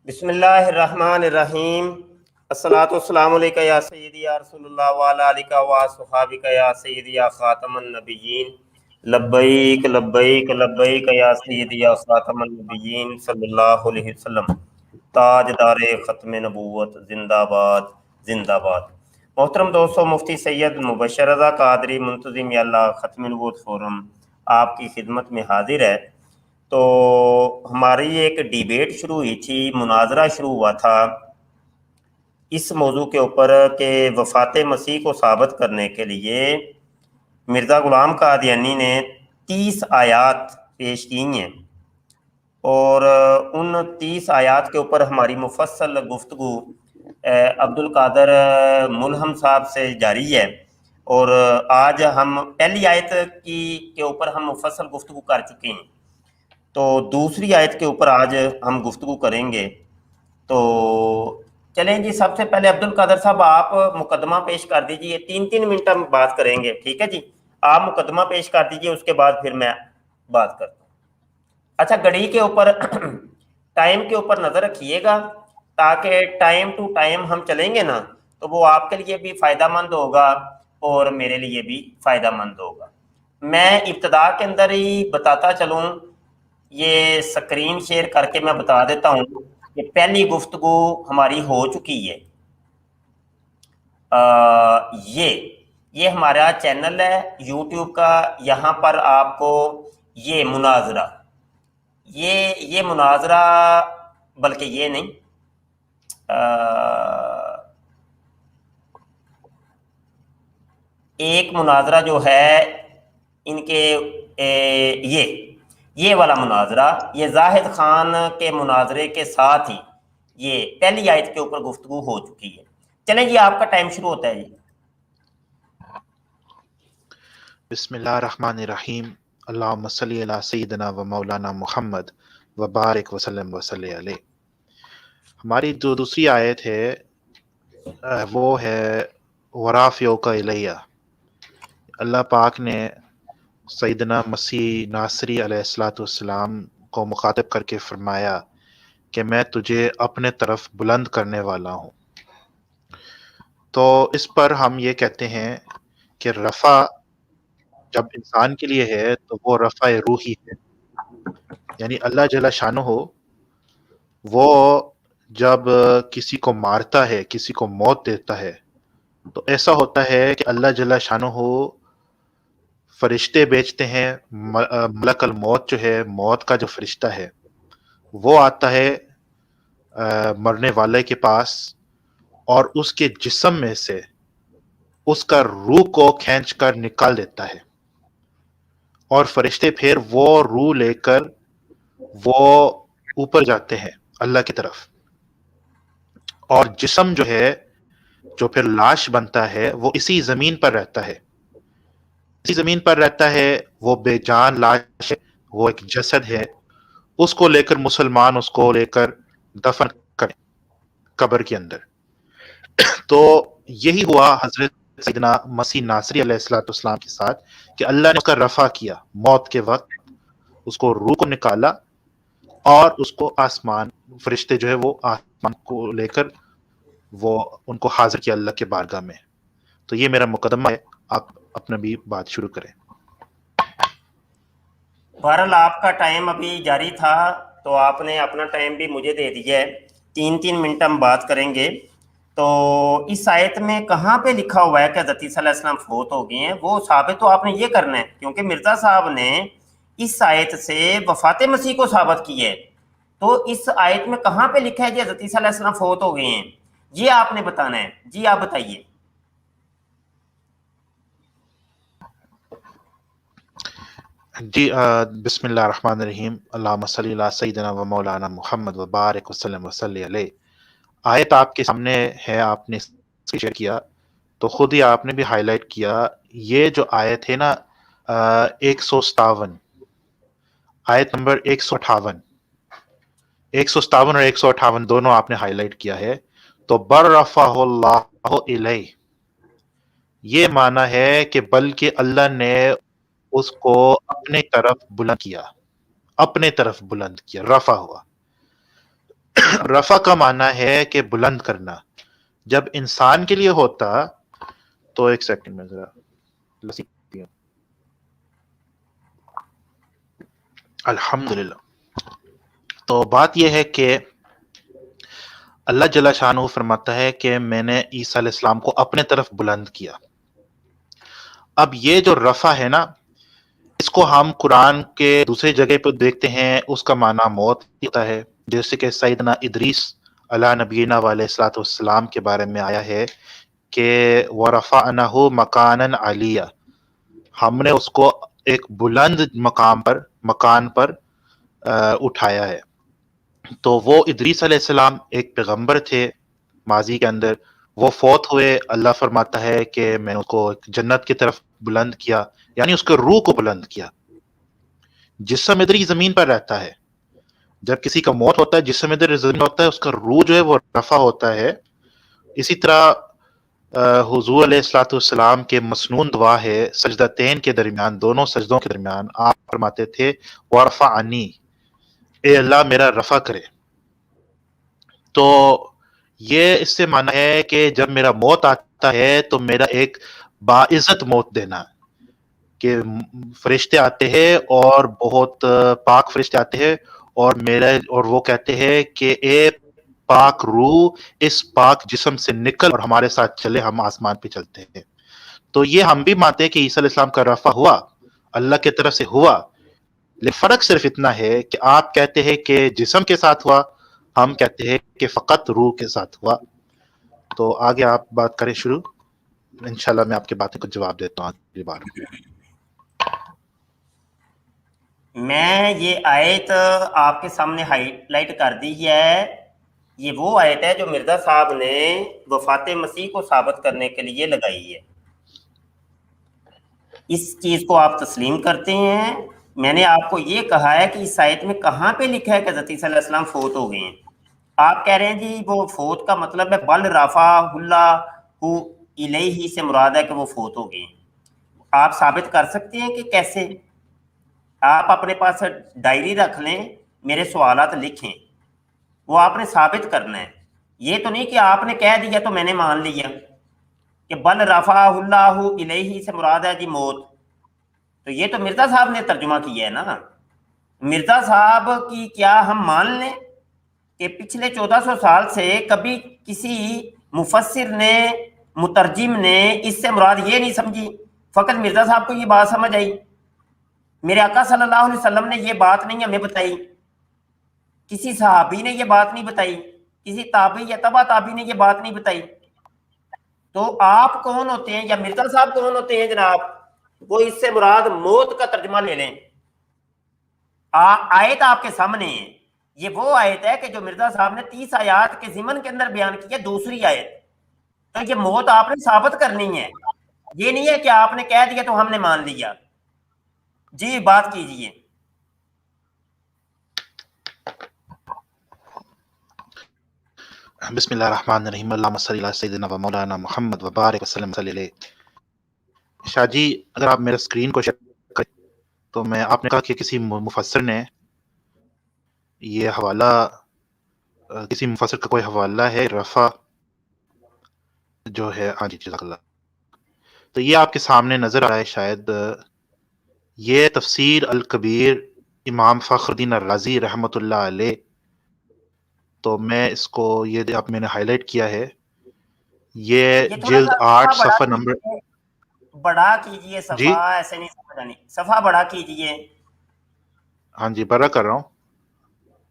بسم اللہ الرحمن الرحیم۔ الصلاۃ والسلام علیکہ یا سیدی یا رسول اللہ وعلی آلہ و صحابک یا سیدی یا خاتم النبیین، لبیک لبیک لبیک یا سیدی یا خاتم النبیین صلی اللہ علیہ وسلم۔ تاجدار ختم نبوت زندہ باد زندہ باد۔ محترم دوستو، مفتی سید مبشر رضا قادری منتظم اللہ ختم نبوت فورم آپ کی خدمت میں حاضر ہے۔ تو ہماری ایک ڈیبیٹ شروع ہوئی تھی، مناظرہ شروع ہوا تھا اس موضوع کے اوپر کہ وفات مسیح کو ثابت کرنے کے لیے مرزا غلام قادیانی نے 30 آیات پیش کی ہیں، اور ان 30 آیات کے اوپر ہماری مفصل گفتگو عبد القادر ملہم صاحب سے جاری ہے، اور آج ہم پہلی آیت کے اوپر ہم مفصل گفتگو کر چکے ہیں، تو دوسری آیت کے اوپر آج ہم گفتگو کریں گے۔ تو چلیں جی، سب سے پہلے عبد القادر صاحب آپ مقدمہ پیش کر دیجئے، 3 منٹ ہم بات کریں گے، ٹھیک ہے جی؟ آپ مقدمہ پیش کر دیجئے، اس کے بعد پھر میں بات کرتا ہوں۔ اچھا، گھڑی کے اوپر ٹائم کے اوپر نظر رکھیے گا، تاکہ ٹائم ٹو ٹائم ہم چلیں گے نا تو وہ آپ کے لیے بھی فائدہ مند ہوگا اور میرے لیے بھی فائدہ مند ہوگا۔ میں ابتدا کے اندر ہی بتاتا چلوں، یہ سکرین شیئر کر کے میں بتا دیتا ہوں کہ پہلی گفتگو ہماری ہو چکی ہے۔ یہ ہمارا چینل ہے یوٹیوب کا، یہاں پر آپ کو یہ مناظرہ یہ مناظرہ، بلکہ یہ نہیں، ایک مناظرہ جو ہے ان کے یہ والا مناظرہ، یہ زاہد خان کے مناظرے کے ساتھ ہی یہ پہلی آیت کے اوپر گفتگو ہو چکی ہے۔ چلیں جی، آپ کا ٹائم شروع ہوتا ہے جی۔ بسم اللہ الرحمن الرحیم، اللہم صلی علی سیدنا و مولانا محمد و بارک وسلم وصلی علیہ۔ ہماری جو دوسری آیت ہے وہ ہے ورافعک الیہ۔ اللہ پاک نے سیدنا مسیح ناصری علیہ الصلوۃ والسلام کو مخاطب کر کے فرمایا کہ میں تجھے اپنے طرف بلند کرنے والا ہوں۔ تو اس پر ہم یہ کہتے ہیں کہ رفع جب انسان کے لیے ہے تو وہ رفع روحی ہے، یعنی اللہ جل شانہ وہ جب کسی کو مارتا ہے، کسی کو موت دیتا ہے، تو ایسا ہوتا ہے کہ اللہ جل شانہ فرشتے بھیجتے ہیں، ملک الموت جو ہے، موت کا جو فرشتہ ہے وہ آتا ہے مرنے والے کے پاس، اور اس کے جسم میں سے اس کا روح کو کھینچ کر نکال دیتا ہے، اور فرشتے پھر وہ روح لے کر وہ اوپر جاتے ہیں اللہ کی طرف، اور جسم جو ہے جو پھر لاش بنتا ہے وہ اسی زمین پر رہتا ہے، اسی زمین پر رہتا ہے، وہ بے جان لاش ہے، وہ ایک جسد ہے، اس کو لے کر مسلمان اس کو لے کر دفن کریں قبر کے اندر۔ تو یہی ہوا حضرت سیدنا مسیح ناصری علیہ الصلوۃ والسلام کے ساتھ کہ اللہ نے اس کا رفع کیا، موت کے وقت اس کو روح کو نکالا، اور اس کو آسمان، فرشتے جو ہے وہ آسمان کو لے کر وہ ان کو حاضر کیا اللہ کے بارگاہ میں۔ تو یہ میرا مقدمہ ہے، آپ اپنا بھی بات شروع کریں۔ بہرحال آپ کا ٹائم ابھی جاری تھا، تو آپ نے اپنا ٹائم بھی مجھے دے دیا ہے، 3 منٹ ہم بات کریں گے۔ تو اس آیت میں کہاں پہ لکھا ہوا ہے کہ حضرت عیسیٰ علیہ السلام فوت ہو گئے ہیں؟ وہ ثابت تو آپ نے یہ کرنا ہے، کیونکہ مرزا صاحب نے اس آیت سے وفات مسیح کو ثابت کی ہے، تو اس آیت میں کہاں پہ لکھا ہے کہ حضرت عیسیٰ علیہ السلام فوت ہو گئے ہیں؟ یہ آپ نے بتانا ہے جی، آپ بتائیے۔ جی بسم اللہ الرحمن الرحیم، اللہم صلی علی سیدنا و مولانا محمد و بارک وسلم وصلی علیہ۔ آیت آپ کے سامنے ہے، آپ نے شیئر کیا تو خود ہی آپ نے بھی ہائی لائٹ کیا، یہ جو آیت ہے نا 157، آیت نمبر 158، 157 اور 158 دونوں آپ نے ہائی لائٹ کیا ہے۔ تو برفعہ اللہ الیہ، یہ معنی ہے کہ بلکہ اللہ نے اس کو اپنے طرف بلند کیا، اپنے طرف بلند کیا، رفع ہوا۔ رفع کا معنی ہے کہ بلند کرنا. جب انسان کے لیے ہوتا تو ایک سیکنڈ میں ذرا لسی پیوں. الحمدللہ. تو بات یہ ہے کہ اللہ جل شانہ فرماتا ہے کہ میں نے عیسیٰ علیہ السلام کو اپنے طرف بلند کیا. اب یہ جو رفع ہے نا، اس کو ہم قرآن کے دوسری جگہ پہ دیکھتے ہیں، اس کا معنی موت ہوتا ہے. جیسے کہ سیدنا ادریس علیہ نبینا علیہ الصلوۃ والسلام کے بارے میں آیا ہے کہ وَرَفَعْنَهُ مَكَانًا عَلِيًّا، ہم نے اس کو ایک بلند مکان پر اٹھایا ہے. تو وہ ادریس علیہ السلام ایک پیغمبر تھے ماضی کے اندر، وہ فوت ہوئے. اللہ فرماتا ہے کہ میں اس کو جنت کی طرف بلند کیا، یعنی اس کے روح کو بلند کیا. جسم ادھر ہی زمین پر رہتا ہے. جب کسی کا موت ہوتا ہے، جسم ادھر زمین ہوتا ہے، اس کا روح جو ہے وہ رفع ہوتا ہے. اسی طرح حضور علیہ الصلوۃ والسلام کے مسنون دعا ہے سجدتین کے درمیان، دونوں سجدوں کے درمیان آپ فرماتے تھے وَرْفَعْنِی، اے اللہ میرا رفع کرے. تو یہ اس سے معنی ہے کہ جب میرا موت آتا ہے تو میرا ایک باعزت موت دینا، کہ فرشتے آتے ہیں اور بہت پاک فرشتے آتے ہیں اور وہ کہتے ہیں کہ اے پاک روح اس پاک جسم سے نکل اور ہمارے ساتھ چلے، ہم آسمان پہ چلتے ہیں. تو یہ ہم بھی مانتے ہیں کہ عیسیٰ علیہ السلام کا رفع ہوا، اللہ کی طرف سے ہوا. لیکن فرق صرف اتنا ہے کہ آپ کہتے ہیں کہ جسم کے ساتھ ہوا، ہم کہتے ہیں کہ فقط روح کے ساتھ ہوا. تو آگے آپ بات کریں شروع، انشاءاللہ میں آپ کی باتیں کو جواب دیتا ہوں اگلی بار. میں یہ آیت آپ کے سامنے ہائی لائٹ کر دی ہے. یہ وہ آیت ہے جو مرزا صاحب نے وفات مسیح کو ثابت کرنے کے لیے لگائی ہے. اس چیز کو آپ تسلیم کرتے ہیں. میں نے آپ کو یہ کہا ہے کہ اس آیت میں کہاں پہ لکھا ہے کہ حضرت عیسیٰ علیہ السلام فوت ہو گئے ہیں. آپ کہہ رہے ہیں جی وہ فوت کا مطلب ہے بل رفعہ اللہ الیہ سے مراد ہے کہ وہ فوت ہو گئے ہیں. آپ ثابت کر سکتے ہیں کہ کیسے؟ آپ اپنے پاس ڈائری رکھ لیں، میرے سوالات لکھیں، وہ آپ نے ثابت کرنا ہے. یہ تو نہیں کہ آپ نے کہہ دیا تو میں نے مان لیا کہ بل رفعہ اللہ الیہ سے مراد ہے جی موت. تو یہ تو مرزا صاحب نے ترجمہ کیا ہے نا. مرزا صاحب کی کیا ہم مان لیں کہ پچھلے 1400 سال سے کبھی کسی مفسر نے مترجم نے اس سے مراد یہ نہیں سمجھی، فقط مرزا صاحب کو یہ بات سمجھ آئی. میرے آقا صلی اللہ علیہ وسلم نے یہ بات نہیں ہمیں بتائی، کسی صحابی نے یہ بات نہیں بتائی، کسی تابعی یا تبع تابعی نے یہ بات نہیں بتائی. تو آپ کون ہوتے ہیں یا مرزا صاحب کون ہوتے ہیں جناب وہ اس سے مراد موت کا ترجمہ لے لیں؟ آیت آپ کے سامنے ہے. یہ وہ آیت ہے کہ جو مرزا صاحب نے 30 آیات کے ضمن کے اندر بیان کی ہے، دوسری آیت. تو یہ موت آپ نے ثابت کرنی ہے، یہ نہیں ہے کہ آپ نے کہہ دیا تو ہم نے مان لیا. جی بات کیجئے. بسم اللہ الرحمن الرحیم. اللہم صلی علی سیدنا و مولانا محمد و بارک وسلم صلی علیہ. شاہ جی اگر آپ میرے اسکرین کو شیئر کریں تو میں آپ نے کہا کہ کسی مفسر نے یہ حوالہ، کسی مفسر کا کوئی حوالہ ہے رفع جو ہے. ہاں جی جزاک اللہ. تو یہ آپ کے سامنے نظر آ رہا ہے شاید، یہ تفسیر الکبیر امام فخر الدین الرازی رحمۃ اللہ علیہ. تو میں اس کو یہ آپ میں نے ہائی لائٹ کیا ہے، یہ جلد 8 صفحہ نمبر. بڑا کیجئے جی صفحہ، ایسے نہیں سمجھ آنی، صفحہ بڑا کیجئے. ہاں جی بڑا کر رہا ہوں.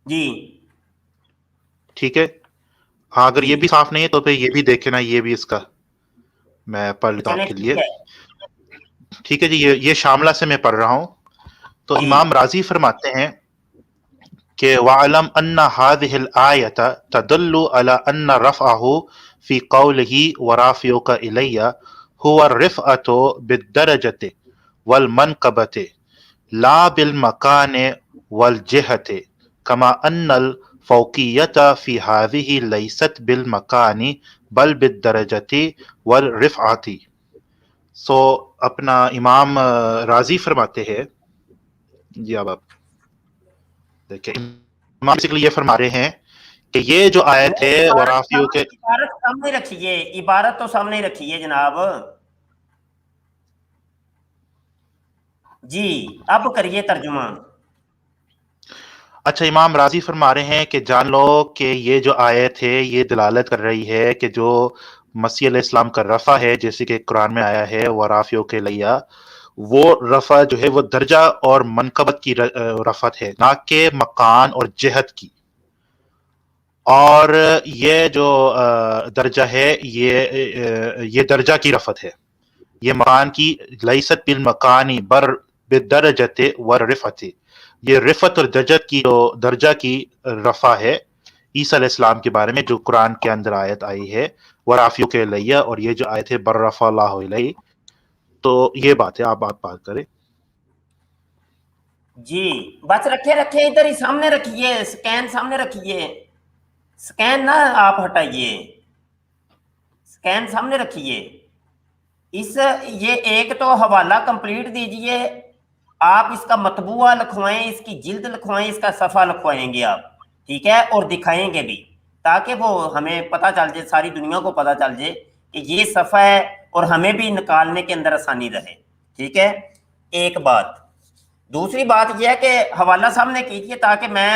جی ٹھیک ہے. ہاں اگر جی یہ بھی صاف نہیں ہے تو پھر یہ بھی دیکھیں نا، یہ بھی اس کا میں پڑھ لیتا ہوں چلیں آپ کے ٹھیک لیے. ہے. ٹھیک ہے جی، یہ شاملہ سے میں پڑھ رہا ہوں. تو جی امام راضی فرماتے ہیں کہ وَعَلَمْ أَنَّ هَذِهِ الْآيَةَ تَدُلُّ عَلَى أَنَّ رَفْعَهُ فِي قَوْلِهِ وَرَافِعُكَ إِلَيَّ هُوَ الرِّفْعَةُ بِالدَّرَجَةِ وَالْمَنْقَبَةِ لَا بِالْمَكَانِ وَالْجِهَةِ كَمَا أَنَّ الْفَوْقِيَّةَ فِي هَذِهِ لَيْسَتْ بِالْمَكَانِ بَلْ بِالدَّرَجَةِ وَالرِّفْعَةِ. سو اپنا امام راضی فرماتے ہیں، جی اب آپ دیکھیں امام بیسیکلی یہ فرما رہے ہیں کہ یہ جو آیت ہے ورافیو کے عبارت سامنے رکھیے، عبارت تو سامنے رکھیے جناب. جی اب کریے ترجمہ. اچھا، امام راضی فرما رہے ہیں کہ جان لو کہ یہ جو آیت ہے یہ دلالت کر رہی ہے کہ جو مسیح علیہ السلام کا رفع ہے، جیسے کہ قرآن میں آیا ہے ورافیو کے لیا، وہ رفع جو ہے وہ درجہ اور منقبت کی رفعت ہے، نہ کہ مکان اور جہت کی. اور یہ جو درجہ ہے یہ درجہ کی رفعت ہے، یہ مکان کی لیست بالمکانی بر بدرجت ورفعت، یہ رفعت اور درجہ کی رفع ہے عیسیٰ علیہ السلام کے بارے میں، جو قرآن کے اندر آیت آئی ہے ورافیو کے لیا، اور یہ جو آیت ہے بر رفع اللہ الیہ. تو یہ بات ہے، آپ بات کریں. جی بس رکھے ادھر ہی سامنے رکھیے، سکین سامنے رکھیے، سکین نہ آپ ہٹائیے، سکین سامنے رکھیے. یہ ایک تو حوالہ کمپلیٹ دیجئے آپ، اس کا مطبوعہ لکھوائیں، اس کی جلد لکھوائیں، اس کا صفحہ لکھوائیں گے آپ، ٹھیک ہے، اور دکھائیں گے بھی، تاکہ وہ ہمیں پتہ چل جائے، ساری دنیا کو پتہ چل جائے کہ یہ صفحہ ہے، اور ہمیں بھی نکالنے کے اندر آسانی رہے. ٹھیک ہے، ایک بات. دوسری بات یہ ہے کہ حوالہ سامنے کیجیے تاکہ میں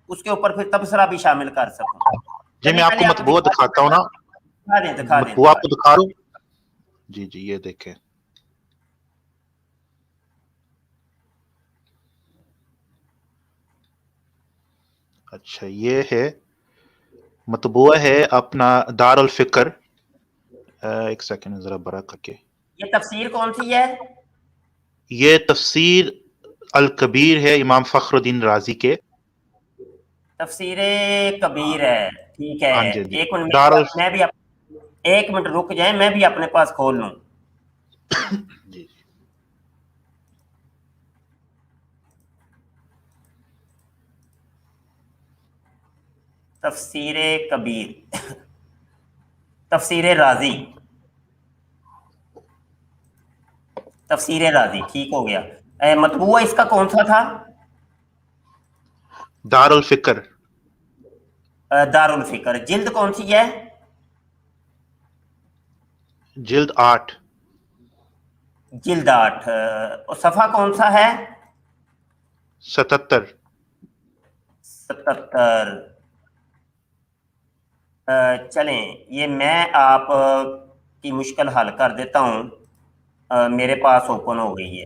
اس کے اوپر پھر تبصرہ بھی شامل کر سکوں. جی میں آپ کو مطبوعہ دکھاتا ہوں نا، دکھا دیں. مطبوعہ آپ کو دکھا رہا ہوں. جی یہ دیکھیں. اچھا یہ ہے مطبوعہ ہے اپنا دار الفکر. ایک سیکنڈ ذرا برا کر کے. یہ تفسیر کون سی ہے؟ یہ تفسیر الکبیر ہے امام فخر الدین رازی کے. تفسیر کبیر ہے، ٹھیک ہے. ہاں جی ایک منٹ دار میں بھی ایک منٹ رک جائیں، میں بھی اپنے پاس کھول لوں. جی تفسیر کبیر، تفسیر رازی، تفسیر رازی، ٹھیک ہو گیا. مطبوعہ اس کا کون سا تھا؟ دار الفکر. دار الفکر. جلد کون سی ہے؟ جلد 8. جلد 8. صفحہ کون سا ہے؟ 77. 77. چلیں یہ میں آپ کی مشکل حل کر دیتا ہوں. میرے پاس اوپن ہو گئی ہے.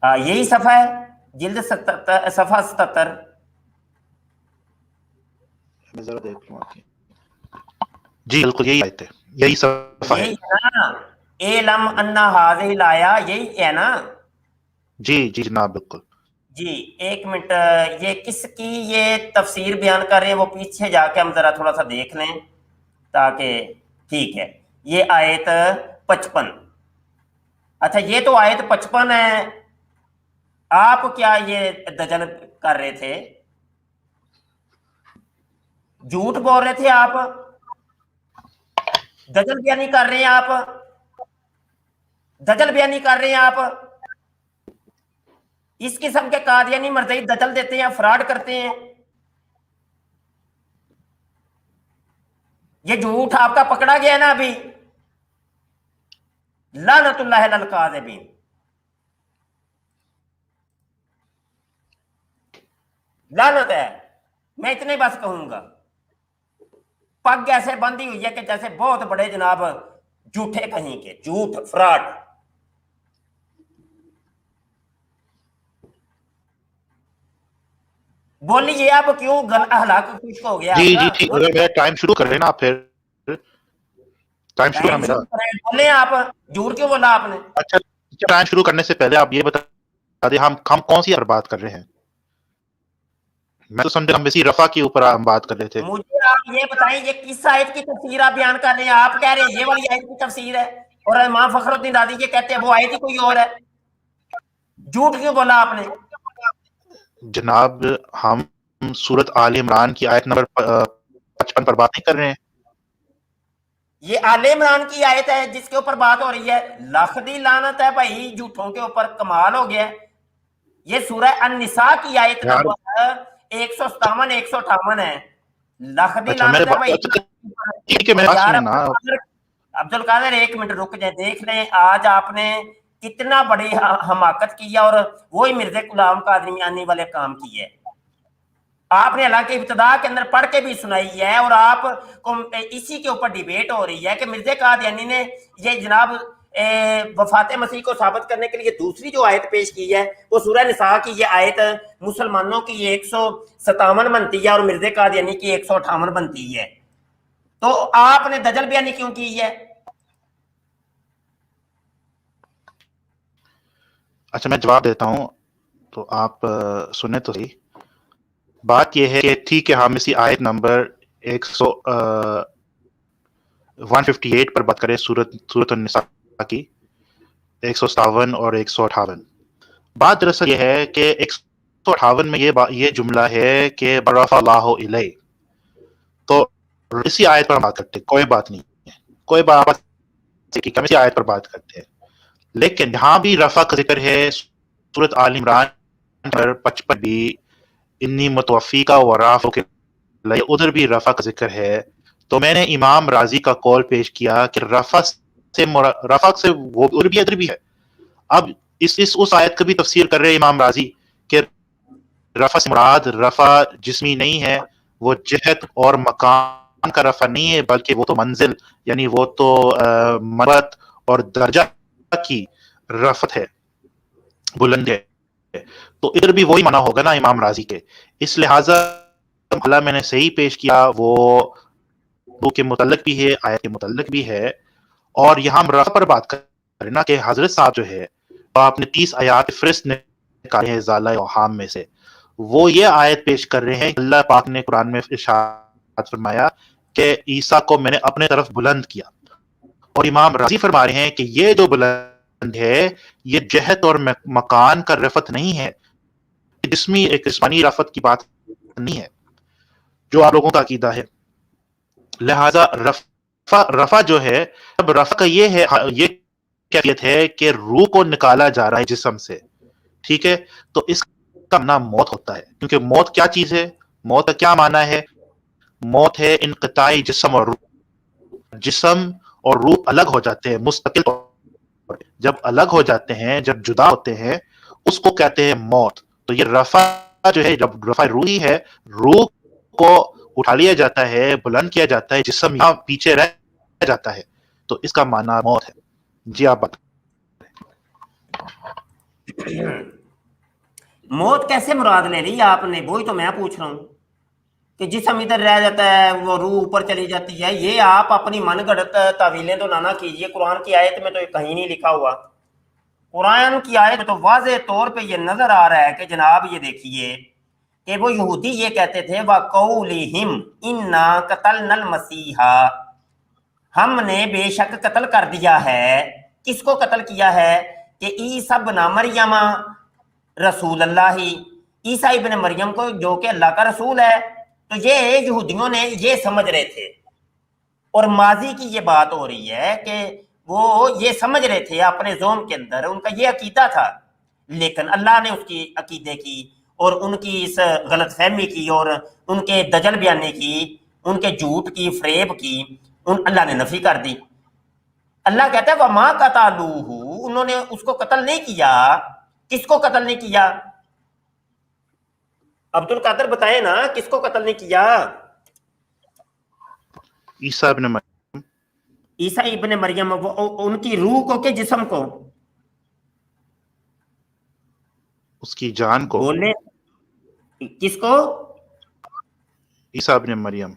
یہی صفحہ ہے، جلد 77، صفحہ 77. جی بالکل یہی آیت ہے، یہی صفحہ ہے. یہی ہے نا، اعلم ان ھذہ الآیہ، یہی ہے نا؟ جی جناب بالکل. جی ایک منٹ، یہ کس کی یہ تفسیر بیان کر رہے ہیں؟ وہ پیچھے جا کے ہم ذرا تھوڑا سا دیکھ لیں تاکہ ٹھیک ہے. یہ آیت 55. اچھا یہ تو آیت 55 ہے. آپ کیا یہ دجل کر رہے تھے؟ جھوٹ بول رہے تھے آپ؟ دجل بیانی کر رہے ہیں آپ؟ دجل بیانی کر رہے ہیں آپ؟ اس قسم کے قادیانی مرزائی دجل دیتے ہیں، فراڈ کرتے ہیں. یہ جھوٹ آپ کا پکڑا گیا نا ابھی. لعنت اللہ علی الکاذبین. لعنت ہے. میں اتنے بس کہوں گا، پگ ایسے بندی ہوئی ہے کہ جیسے بہت بڑے جناب جھوٹے کہیں کے، جھوٹ، فراڈ. بولیے آپ کیوں اخلاق خشک ہو گیا آپ جی کا؟ اگر میرا ٹائم شروع کر رہے نا آپ، پھر ٹائم شروع کرنا میرا. بولے آپ جھوٹ کیوں بولا آپ نے؟ اچھا ٹائم شروع کرنے سے پہلے آپ یہ بتا دیں ہم کون سی بات کر رہے ہیں؟ میں تو سمجھا ہم اسی رفع کے اوپر ہم بات کر رہے تھے. مجھے آپ یہ بتائیں یہ کس آیت کی تفسیر آپ بیان کر رہے ہیں؟ آپ کہہ رہے ہیں یہ والی آیت کی تفسیر ہے، اور امام فخر الدین رازی یہ کہتے ہیں وہ آیت ہی کوئی اور ہے. جھوٹ کیوں بولا آپ نے؟ جناب ہم سورت آل عمران کی آیت نمبر 55 پر بات نہیں کر رہے ہیں. یہ آل عمران کی آیت ہے جس کے اوپر بات ہو رہی ہے. لاکھدی لعنت ہے بھائی جھوٹوں کے اوپر، کمال ہو گیا. یہ سورہ النساء کی آیت نمبر 157 158 ہے, لکھ دی اچھا میرے لعنت ہے بھائی. ٹھیک ہے میرے اور بات یار سنیں نا. عبد القادر ایک منٹ رک جائے, دیکھ لیں آج آپ نے کتنا بڑی حماقت کی ہے اور وہی مرزا غلام قادری آنے والے کام کی ہے. آپ نے اللہ کے ابتدا کے اندر پڑھ کے بھی سنائی ہے اور آپ کو اسی کے اوپر ڈیبیٹ ہو رہی ہے کہ مرزا قادیانی نے یہ جناب وفات مسیح کو ثابت کرنے کے لیے دوسری جو آیت پیش کی ہے وہ سورہ نساء کی یہ آیت مسلمانوں کی 157 بنتی ہے اور مرزا قادیانی کی 158 بنتی ہے. تو آپ نے دجل بیانی کیوں کی ہے؟ اچھا میں جواب دیتا ہوں تو آپ سنیں تو صحیح. بات یہ ہے کہ ٹھیک ہے ہم اسی آیت نمبر 158 پر بات کریں, سورۃ النساء کی 157 اور 158. بات دراصل یہ ہے کہ 158 میں یہ جملہ ہے کہ برفع اللہ الیہ. تو اسی آیت پر ہم بات کرتے ہیں, کوئی بات نہیں ہے, کوئی بات ہم اسی آیت پر بات کرتے ہیں. لیکن یہاں بھی رفع کا ذکر ہے سورۃ آل عمران 55 بھی, انی متوفیکا و رافعک الیہ, ادھر بھی رفع کا ذکر ہے. تو میں نے امام راضی کا قول پیش کیا کہ رفع سے وہ ادھر بھی ہے. اب اس آیت کا بھی تفسیر کر رہے امام راضی کہ رفع سے مراد رفع جسمی نہیں ہے, وہ جہت اور مکان کا رفع نہیں ہے, بلکہ وہ تو منزل یعنی وہ تو مرت اور درجہ کی رفعت ہے, بلند ہے. تو ادھر بھی وہی معنی ہوگا نا امام راضی کے. اس لہٰذا اللہ میں نے صحیح پیش کیا, وہ روح کے متعلق بھی ہے, آیت کے متعلق بھی ہے. اور یہاں ہم رفع پر بات کریں نا کہ حضرت صاحب جو ہے آپ نے 30 آیات فرست نکالے ہیں ازالہ اوہام میں سے, وہ یہ آیت پیش کر رہے ہیں کہ اللہ پاک نے قرآن میں ارشاد فرمایا کہ عیسیٰ کو میں نے اپنے طرف بلند کیا. اور امام راضی فرما رہے ہیں کہ یہ جو بلند ہے یہ جہت اور مکان کا رفعت نہیں ہے, جسمی ایک جسمانی رفعت کی بات نہیں ہے جو آپ لوگوں کا عقیدہ ہے. لہذا رفع جو ہے, اب رفع کا یہ کیفیت ہے کہ روح کو نکالا جا رہا ہے جسم سے, ٹھیک ہے. تو اس کا نام موت ہوتا ہے, کیونکہ موت کیا چیز ہے, موت کا کیا معنی ہے, موت ہے انقطاعی جسم اور روح. جسم اور روح الگ ہو جاتے ہیں مستقل طور پر, جب الگ ہو جاتے ہیں, جب جدا ہوتے ہیں, اس کو کہتے ہیں موت. تو یہ رفع جو ہے, جب رفع روحی ہے, روح کو اٹھا لیا جاتا ہے, بلند کیا جاتا ہے, جسم یہاں پیچھے رہ جاتا ہے, تو اس کا معنی موت ہے. جی آپ بات. موت کیسے مراد لے لی آپ نے, وہی تو میں پوچھ رہا ہوں کہ جسم ادھر رہ جاتا ہے, وہ روح اوپر چلی جاتی ہے. یہ آپ اپنی من گھڑت تعویلیں تو نہ کیجیے, قرآن کی آیت میں تو کہیں نہیں لکھا ہوا. قرآن کی آیت تو واضح طور پہ یہ نظر آ رہا ہے کہ جناب یہ دیکھیے کہ وہ یہودی یہ کہتے تھے وَقَوْلِهِمْ إِنَّا قَتَلْنَا الْمَسِيحَ, ہم نے بے شک قتل کر دیا ہے. کس کو قتل کیا ہے؟ کہ عیسیٰ ابن مریم رسول اللہ, عیسیٰ ابن مریم کو جو کہ اللہ کا رسول ہے. تو یہ یہودیوں نے یہ سمجھ رہے تھے, اور ماضی کی یہ بات ہو رہی ہے کہ وہ یہ سمجھ رہے تھے اپنے ذہن کے اندر, ان کا یہ عقیدہ تھا. لیکن اللہ نے اس کی عقیدے کی اور ان کی اس غلط فہمی کی اور ان کے دجل بیانے کی, ان کے جھوٹ کی, فریب کی, اللہ نے نفی کر دی. اللہ کہتا ہے وَمَا قَتَلُوهُ, انہوں نے اس کو قتل نہیں کیا. کس کو قتل نہیں کیا؟ عبد القادر بتائے نا, کس کو قتل نہیں کیا؟ عیسیٰ ابن مریم. عیسیٰ ابن مریم, ان کی روح کو کہ جسم کو؟ اس کی جان کو. بولنے کس کو؟ عیسیٰ ابن مریم.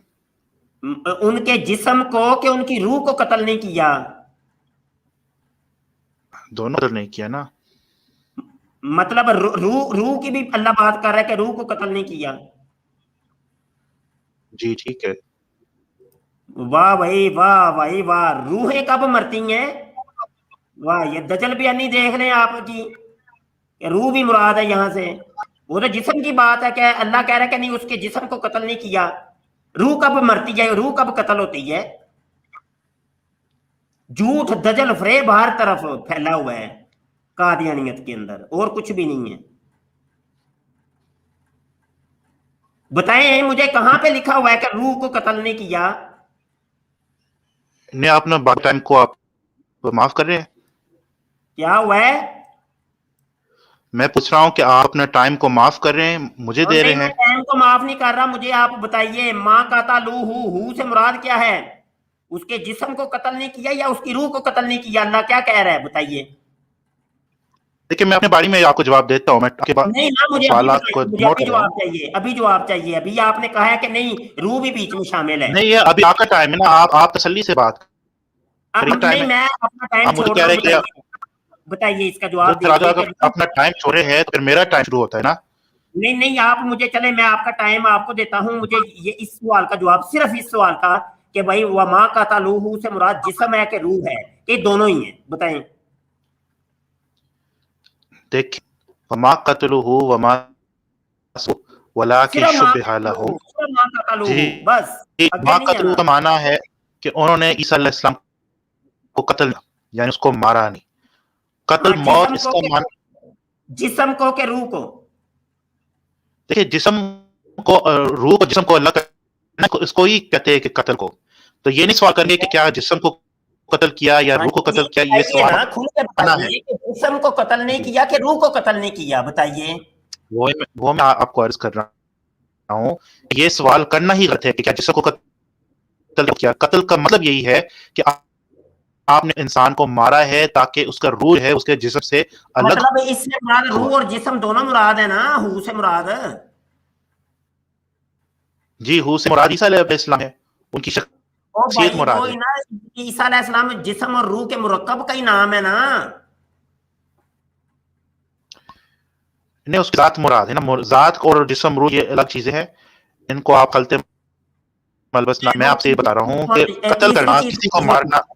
ان کے جسم کو کہ ان کی روح کو قتل نہیں کیا؟ دونوں قتل نہیں کیا نا. مطلب روح کی بھی اللہ بات کر رہا ہے کہ روح کو قتل نہیں کیا. جی ٹھیک ہے. واہ بھائی واہ بھائی واہ, روحیں کب مرتی ہیں؟ واہ, یہ دجل بیانی دیکھ لیں آپ کی, روح بھی مراد ہے یہاں سے. وہ تو جسم کی بات ہے کہ اللہ کہہ رہا ہے کہ نہیں اس کے جسم کو قتل نہیں کیا. روح کب مرتی ہے, روح کب قتل ہوتی ہے؟ جھوٹ دجل فریب ہر طرف پھیلا ہوا ہے قادیانیت کے اندر, اور کچھ بھی نہیں ہے. بتائیں مجھے کہاں پہ لکھا ہوا ہے کہ روح کو قتل نہیں کیا؟ نہیں، آپ نے بعض ٹائم کو آپ معاف کر رہے ہیں. کیا ہوا ہے؟ میں پوچھ رہا ہوں کہ آپ اپنا ٹائم کو معاف کر رہے ہیں، مجھے اور دے نہیں، رہے میں ہیں. ٹائم کو معاف نہیں کر رہا، مجھے آپ بتائیے ماں قتلوہ سے مراد کیا ہے؟ اس کے جسم کو قتل نہیں کیا یا اس کی روح کو قتل نہیں کیا؟ اللہ کیا کہہ رہا ہے بتائیے؟ دیکھیں، میں اپنے باری میں آپ کو جواب دیتا ہوں. میں آپ کے نہیں نا، مجھے ابھی سوالات کو بتائیے، مجھے نوٹ ابھی کر رہا ہوں. جواب چاہیے، ابھی جواب چاہیے. ابھی آپ نے کہا ہے کہ نہیں روح بھی بیچ میں شامل ہے. نہیں، یہ ابھی آپ کا ٹائم ہے نا، آپ تسلی سے بات کریے. ٹائم نہیں، ہے. میں اپنا ٹائم آپ مجھے چھوڑ کہہ رہا رہے ہوں، ہیں کہ بتائیے اس کا جواب پھر دیجئے اگر کہ اپنا ٹائم چھوڑے ہیں تو پھر میرا ٹائم شروع ہوتا ہے نا. نہیں نہیں، آپ مجھے چلے میں آپ کا ٹائم آپ کو دیتا ہوں. مجھے یہ اس سوال کا جواب، صرف اس سوال کا کہ بھائی وما قتلوہ سے مراد جسم ہے کہ روح ہے؟ یہ دونوں ہی ہیں، بتائیں. دیکھ، وما قتلہ وما ولکن صرف ماں شبہ لہ. قتلوہ، صرف ماں جی، قتلوہ، بس اگے ما نہیں قتلہ جانا. کا معنی ہے کہ انہوں نے عیسیٰ علیہ السلام کو قتل، یعنی اس کو مارا نہیں. قتل ہاں، موت اس کا معنی. جسم کو کہ روح کو؟ دیکھیے، جسم کو روح کو، جسم کو اللہ کا اس کو ہی کہتے ہیں کہ قتل کو. تو یہ نہیں سوال کریں کہ کیا جسم کو قتل کیا یا ہاں روح کو جی، قتل کیا، یہ بتائیے سوال نا، کھل کے آنا ہے. بتائیے کہ جسم کو قتل نہیں جی، کیا کہ روح کو قتل نہیں کیا، بتائیے. وہ میں آپ کو عرض کر رہا ہوں. یہ سوال کرنا ہی غلط ہے کہ کیا جسم کو قتل کیا. قتل کا مطلب یہی ہے کہ آپ نے انسان کو مارا ہے تاکہ اس کا روح ہے اس کے جسم سے الگ مطلب اس سے مراد ہوا. روح اور جسم دونوں مراد ہے نا، ہو سے مراد. جی، ہو سے مراد عیسیٰ علیہ السلام ہے، ان کی او شخصیت بھائی وہ مراد ہے. نا، عیسیٰ علیہ السلام جسم اور روح کے مرکب کا ہی نام ہے نا. نہیں، اس کی ذات مراد ہے نا. ذات اور جسم روح یہ الگ چیزیں ہیں، ان کو آپ خلطے ملبس نہ. میں آپ سے یہ بتا رہا ہوں کہ قتل تیسری کرنا، چیز کسی کو چیز ہوتی مارنا. ہے.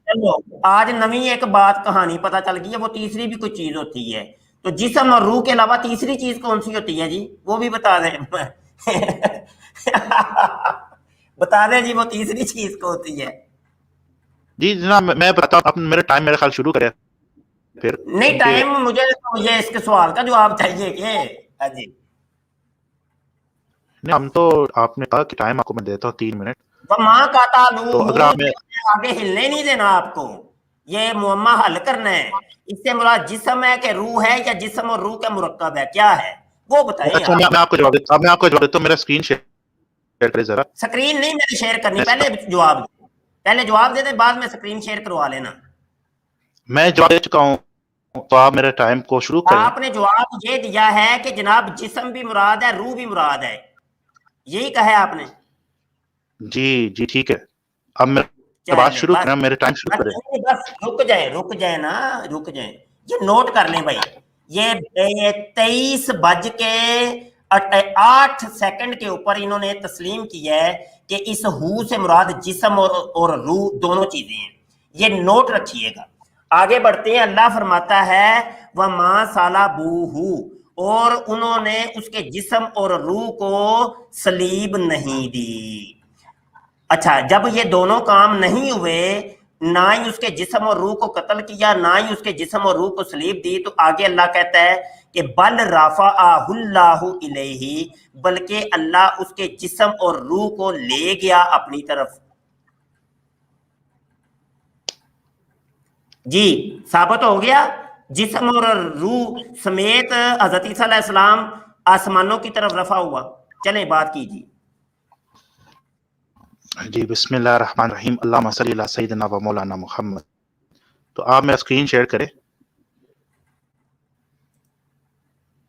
چلو آج نئی ایک بات کہانی پتہ چل گئی ہے، وہ تیسری بھی کوئی چیز ہوتی ہے. تو جسم اور روح کے علاوہ تیسری چیز کون سی ہوتی ہے جی؟ وہ بھی بتا دیں. بتا دیں جی، وہ تیسری چیز کو ہوتی ہے. جی جناب، میں بتاتا ہوں. میرا ٹائم میرا خیال شروع کرے پھر، نہیں، کیونکہ ٹائم مجھے اس کے سوال کا جواب چاہیے کہ ہاں جی. نہیں، ہم تو آپ نے کہا کہ ٹائم آپ کو میں دیتا ہوں 3 منٹ. ماں کا تو اگر آپ میں آگے ہلنے نہیں دینا آپ کو، یہ معمہ حل کرنا ہے. اس سے مراد جسم ہے کہ روح ہے، یا جسم اور روح کا مرکب ہے، کیا ہے وہ بتائیں اچھا، آپ. میں آپ کو جواب دیتا ہوں. میں آپ کو جواب دیتا ہوں. میرا اسکرین شیئر کرے ذرا. سکرین نہیں میں نے شیئر کرنی، پہلے جواب دے دیں، بعد میں سکرین شیئر کروا لینا. میں جواب دے چکا ہوں، تو آپ میرے ٹائم کو شروع کریں. آپ نے جواب یہ دیا ہے کہ جناب جسم بھی مراد ہے، روح بھی مراد ہے، یہی کہا ہے آپ نے. جی جی، ٹھیک ہے. اب میں بات چلیں شروع بس کریں، میرے ٹائم شروع کریں. بس رک جائیں نا، رک جائیں. یہ نوٹ کر لیں بھائی، یہ 23:08 کے اوپر انہوں نے تسلیم کیا ہے کہ اس ہو سے مراد جسم اور روح دونوں چیزیں ہیں. یہ نوٹ رکھیے گا. آگے بڑھتے ہیں. اللہ فرماتا ہے وَمَا صَلَبُوهُ، اور انہوں نے اس کے جسم اور روح کو صلیب نہیں دی. اچھا، جب یہ دونوں کام نہیں ہوئے، نہ ہی اس کے جسم اور روح کو قتل کیا، نہ ہی اس کے جسم اور روح کو صلیب دی، تو آگے اللہ کہتا ہے کہ بل رفعہ اللہ الیہ، بلکہ اللہ اس کے جسم اور روح کو لے گیا اپنی طرف. جی، ثابت ہو گیا جسم اور روح سمیت حضرت عیسیٰ علیہ السلام آسمانوں کی طرف رفع ہوا. چلیں بات کیجیے. جی، بسم اللہ الرحمن الرحیم. اللہم صلی علی سیدنا و مولانا محمد. تو آپ میرا اسکرین شیئر کریں.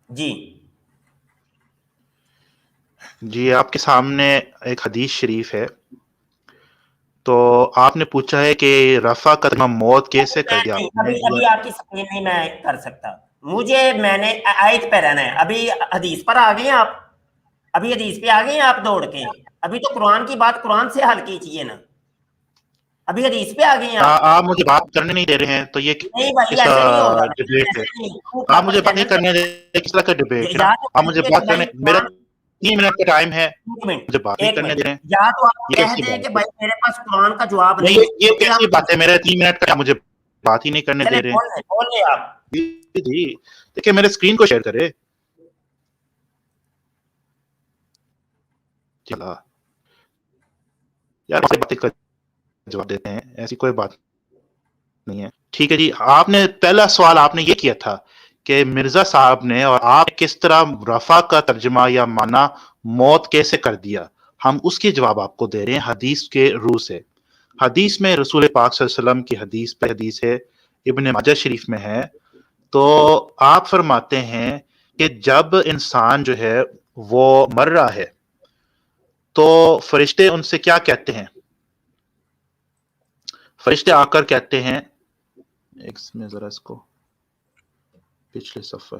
جی جی، آپ کے سامنے ایک حدیث شریف ہے. تو آپ نے پوچھا ہے کہ رفع کا ترجمہ موت کیسے کر دیا آپ نے. ابھی آپ کی سکرین نہیں میں کر سکتا. میں نے آیت پہ رہنا ہے. ابھی حدیث پر آ گئے آپ، ابھی حدیث پہ آ گئے آپ دوڑ کے. ابھی تو قرآن کی بات قرآن سے حل کیجیے نا. ابھی حدیث پہ آ گئے ہیں آپ. آپ مجھے بات کرنے نہیں دے رہے ہیں، تو یہ نہیں بھائی، کس ایسے نہیں ہوگا. ڈبیٹ ہے. ایسے نہیں. آپ مجھے بات نہیں کرنے دے رہے، کس طرح کا ڈبیٹ ہے نا. یا آپ مجھے تو بات بھائی کرنے، میرا قرآن، 3 منٹ کا ٹائم ہے، ایک منٹ مجھے بات نہیں ایک کرنے منٹ دے رہے ہیں. یا تو آپ یہ کہہ کیسی دیں کہ بات ہے؟ بھائی میرے پاس قرآن کا جواب نہیں، نہیں یہ تو پھر کیسی آپ بات ہے؟ میرے 3 منٹ کا مجھے بات ہی نہیں کرنے چلے دے رہے ہیں. بول لیں آپ. جی جی، دیکھیے میرے اسکرین کو شیئر کرے. چلا یار باتیں کا جواب دیتے ہیں، ایسی کوئی بات نہیں ہے. ٹھیک ہے جی، آپ نے پہلا سوال آپ نے یہ کیا تھا کہ مرزا صاحب نے اور آپ کس طرح رفع کا ترجمہ یا معنی موت کیسے کر دیا. ہم اس کے جواب آپ کو دے رہے ہیں حدیث کے روح سے. حدیث میں رسول پاک صلی اللہ علیہ وسلم کی حدیث پہ حدیث ہے، ابن ماجہ شریف میں ہے. تو آپ فرماتے ہیں کہ جب انسان جو ہے وہ مر رہا ہے تو فرشتے ان سے کیا کہتے ہیں؟ فرشتے آ کر کہتے ہیں، ایک میں ذرا اس کو پچھلے صفحہ،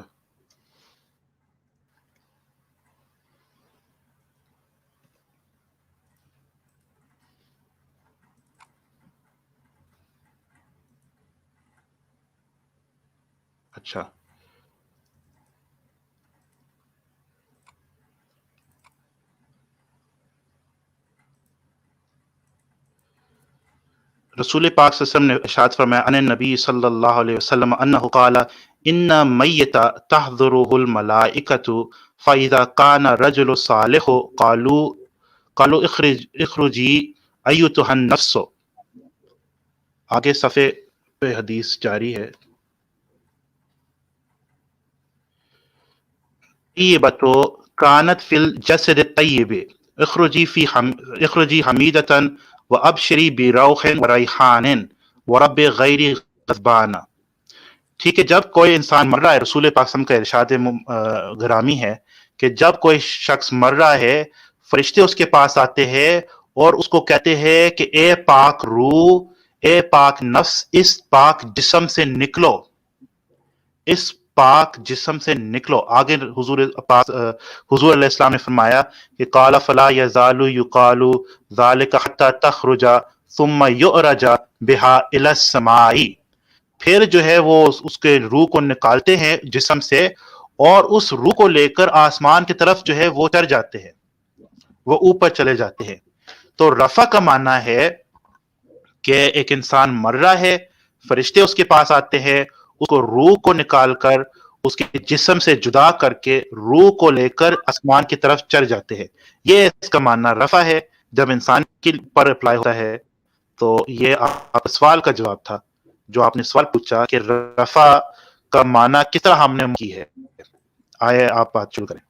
اچھا رسول پاک صلی اللہ علیہ وسلم نے ارشاد فرمایا ان نبی صلی اللہ علیہ وسلم انہ قال ان میت تحضره الملائکۃ فاذا کان رجل صالح قالوا اخرجی ایتها النفس. آگے صفحے پہ حدیث جاری ہے. طیبۃ کانت فی الجسد الطیب اخرجی حمیدۃ وابشری بروح وریحان ورب غیر غضبان. ٹھیک ہے، جب کوئی انسان مر رہا ہے، رسول پاک صلی اللہ علیہ وسلم کا ارشاد گرامی ہے کہ جب کوئی شخص مر رہا ہے فرشتے اس کے پاس آتے ہیں اور اس کو کہتے ہیں کہ اے پاک روح، اے پاک نفس، اس پاک جسم سے نکلو، اس پاک جسم سے نکلو. آگے حضور علیہ السلام نے فرمایا کہ قال فلا یزال یقال ذلک حتی تخرج ثم یعرج بها الی السماء. پھر جو ہے وہ اس کے روح کو نکالتے ہیں جسم سے اور اس روح کو لے کر آسمان کی طرف جو ہے وہ چڑھ جاتے ہیں، وہ اوپر چلے جاتے ہیں. تو رفع کا معنی ہے کہ ایک انسان مر رہا ہے، فرشتے اس کے پاس آتے ہیں، اس کو روح کو نکال کر اس کے جسم سے جدا کر کے روح کو لے کر آسمان کی طرف چڑھ جاتے ہیں. یہ اس کا معنی رفع ہے جب انسان کے پر اپلائی ہوتا ہے. تو یہ آپ سوال کا جواب تھا جو آپ نے سوال پوچھا کہ رفع کا معنی کس طرح ہم نے کی ہے. آئے آپ بات شروع کریں.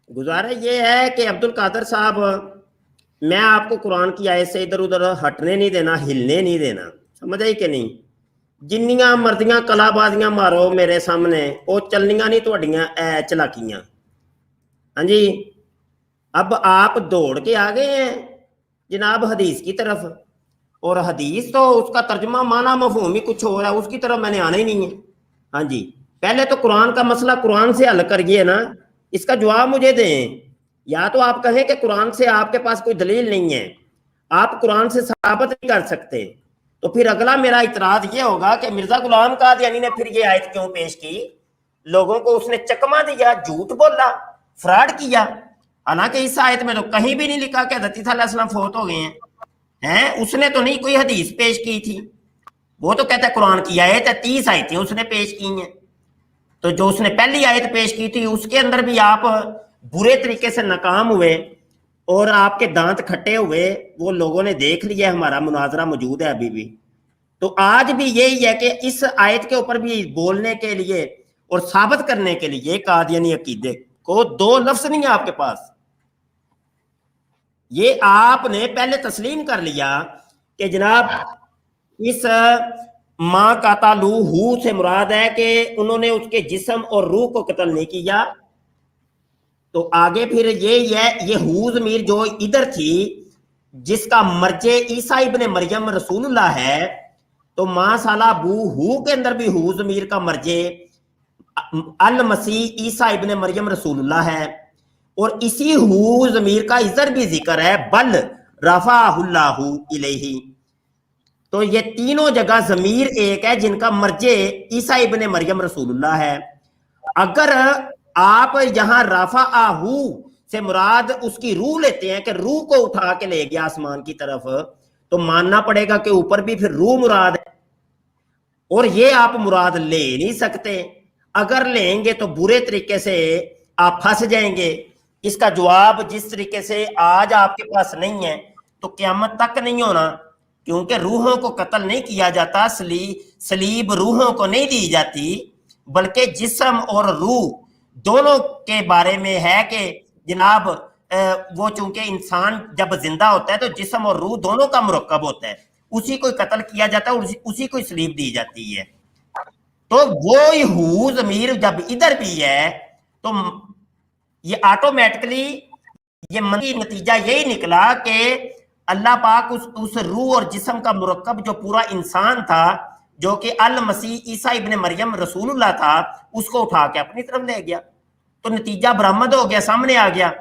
گزارا یہ ہے کہ عبد القادر صاحب، میں آپ کو قرآن کی آیت سے ادھر ادھر ہٹنے نہیں دینا، ہلنے نہیں دینا، سمجھ آئی کہ نہیں؟ جنیاں مرضیاں کلا بازیاں مارو میرے سامنے، وہ چلنیاں نہیں تہاڈیاں اے چلاکیاں. ہاں جی، اب آپ دوڑ کے آ گئے ہیں جناب حدیث کی طرف، اور حدیث تو اس کا ترجمہ معنی مفہوم ہی کچھ ہو رہا ہے، اس کی طرف میں نے آنا ہی نہیں ہے. ہاں جی، پہلے تو قرآن کا مسئلہ قرآن سے حل کریے نا، اس کا جواب مجھے دیں. یا تو آپ کہیں کہ قرآن سے آپ کے پاس کوئی دلیل نہیں ہے، آپ قرآن سے ثابت نہیں کر سکتے، تو پھر اگلا میرا اعتراض یہ ہوگا کہ مرزا غلام قادیانی نے پھر یہ آیت کیوں پیش کی؟ لوگوں کو اس نے چکما دیا، جھوٹ بولا، فراڈ کیا. حالانکہ اس آیت میں تو کہیں بھی نہیں لکھا کہ حضرت عیسیٰ علیہ السلام فوت ہو گئے ہیں. اس نے تو نہیں کوئی حدیث پیش کی تھی، وہ تو کہتا ہے قرآن کی آیت ہے، 30 آیتیں اس نے پیش کی ہیں. تو جو اس نے پہلی آیت پیش کی تھی اس کے اندر بھی آپ برے طریقے سے ناکام ہوئے اور آپ کے دانت کھٹے ہوئے، وہ لوگوں نے دیکھ لیا. ہمارا مناظرہ موجود ہے ابھی بھی. تو آج بھی یہی ہے کہ اس آیت کے اوپر بھی بولنے کے لیے اور ثابت کرنے کے لیے قادیانی عقیدے کو دو لفظ نہیں ہے آپ کے پاس. یہ آپ نے پہلے تسلیم کر لیا کہ جناب اس ماں قاتلوہ سے مراد ہے کہ انہوں نے اس کے جسم اور روح کو قتل نہیں کیا. تو آگے پھر یہی ہے، یہ ہو ضمیر جو ادھر تھی جس کا مرجع عیسیٰ ابن مریم رسول اللہ ہے، تو ماں سالہ بو ہو کے اندر بھی ہو ضمیر کا مرجع المسیح عیسیٰ ابن مریم رسول اللہ ہے. اور اسی ہو ضمیر کا ادھر بھی ذکر ہے بل رفعہ اللہ الیہ. تو یہ تینوں جگہ ضمیر ایک ہے جن کا مرجع عیسیٰ ابن مریم رسول اللہ ہے. اگر آپ یہاں رفعہ سے مراد اس کی روح لیتے ہیں کہ روح کو اٹھا کے لے گیا آسمان کی طرف، تو ماننا پڑے گا کہ اوپر بھی پھر روح مراد ہے، اور یہ آپ مراد لے نہیں سکتے. اگر لیں گے تو برے طریقے سے آپ پھنس جائیں گے. اس کا جواب جس طریقے سے آج آپ کے پاس نہیں ہے تو قیامت تک نہیں ہونا، کیونکہ روحوں کو قتل نہیں کیا جاتا، سلیب روحوں کو نہیں دی جاتی، بلکہ جسم اور روح دونوں کے بارے میں ہے کہ جناب وہ چونکہ انسان جب زندہ ہوتا ہے تو جسم اور روح دونوں کا مرکب ہوتا ہے، اسی کو قتل کیا جاتا ہے اور اسی کو سلیب دی جاتی ہے. تو وہی ہو ضمیر جب ادھر بھی ہے تو یہ آٹومیٹکلی یہ منفی نتیجہ یہی نکلا کہ اللہ پاک اس روح اور جسم کا مرکب جو پورا انسان تھا، جو کہ المسیح عیسیٰ ابن مریم رسول اللہ تھا، اس کو اٹھا کے اپنی طرف لے گیا. تو نتیجہ برآمد ہو گیا، سامنے آ گیا.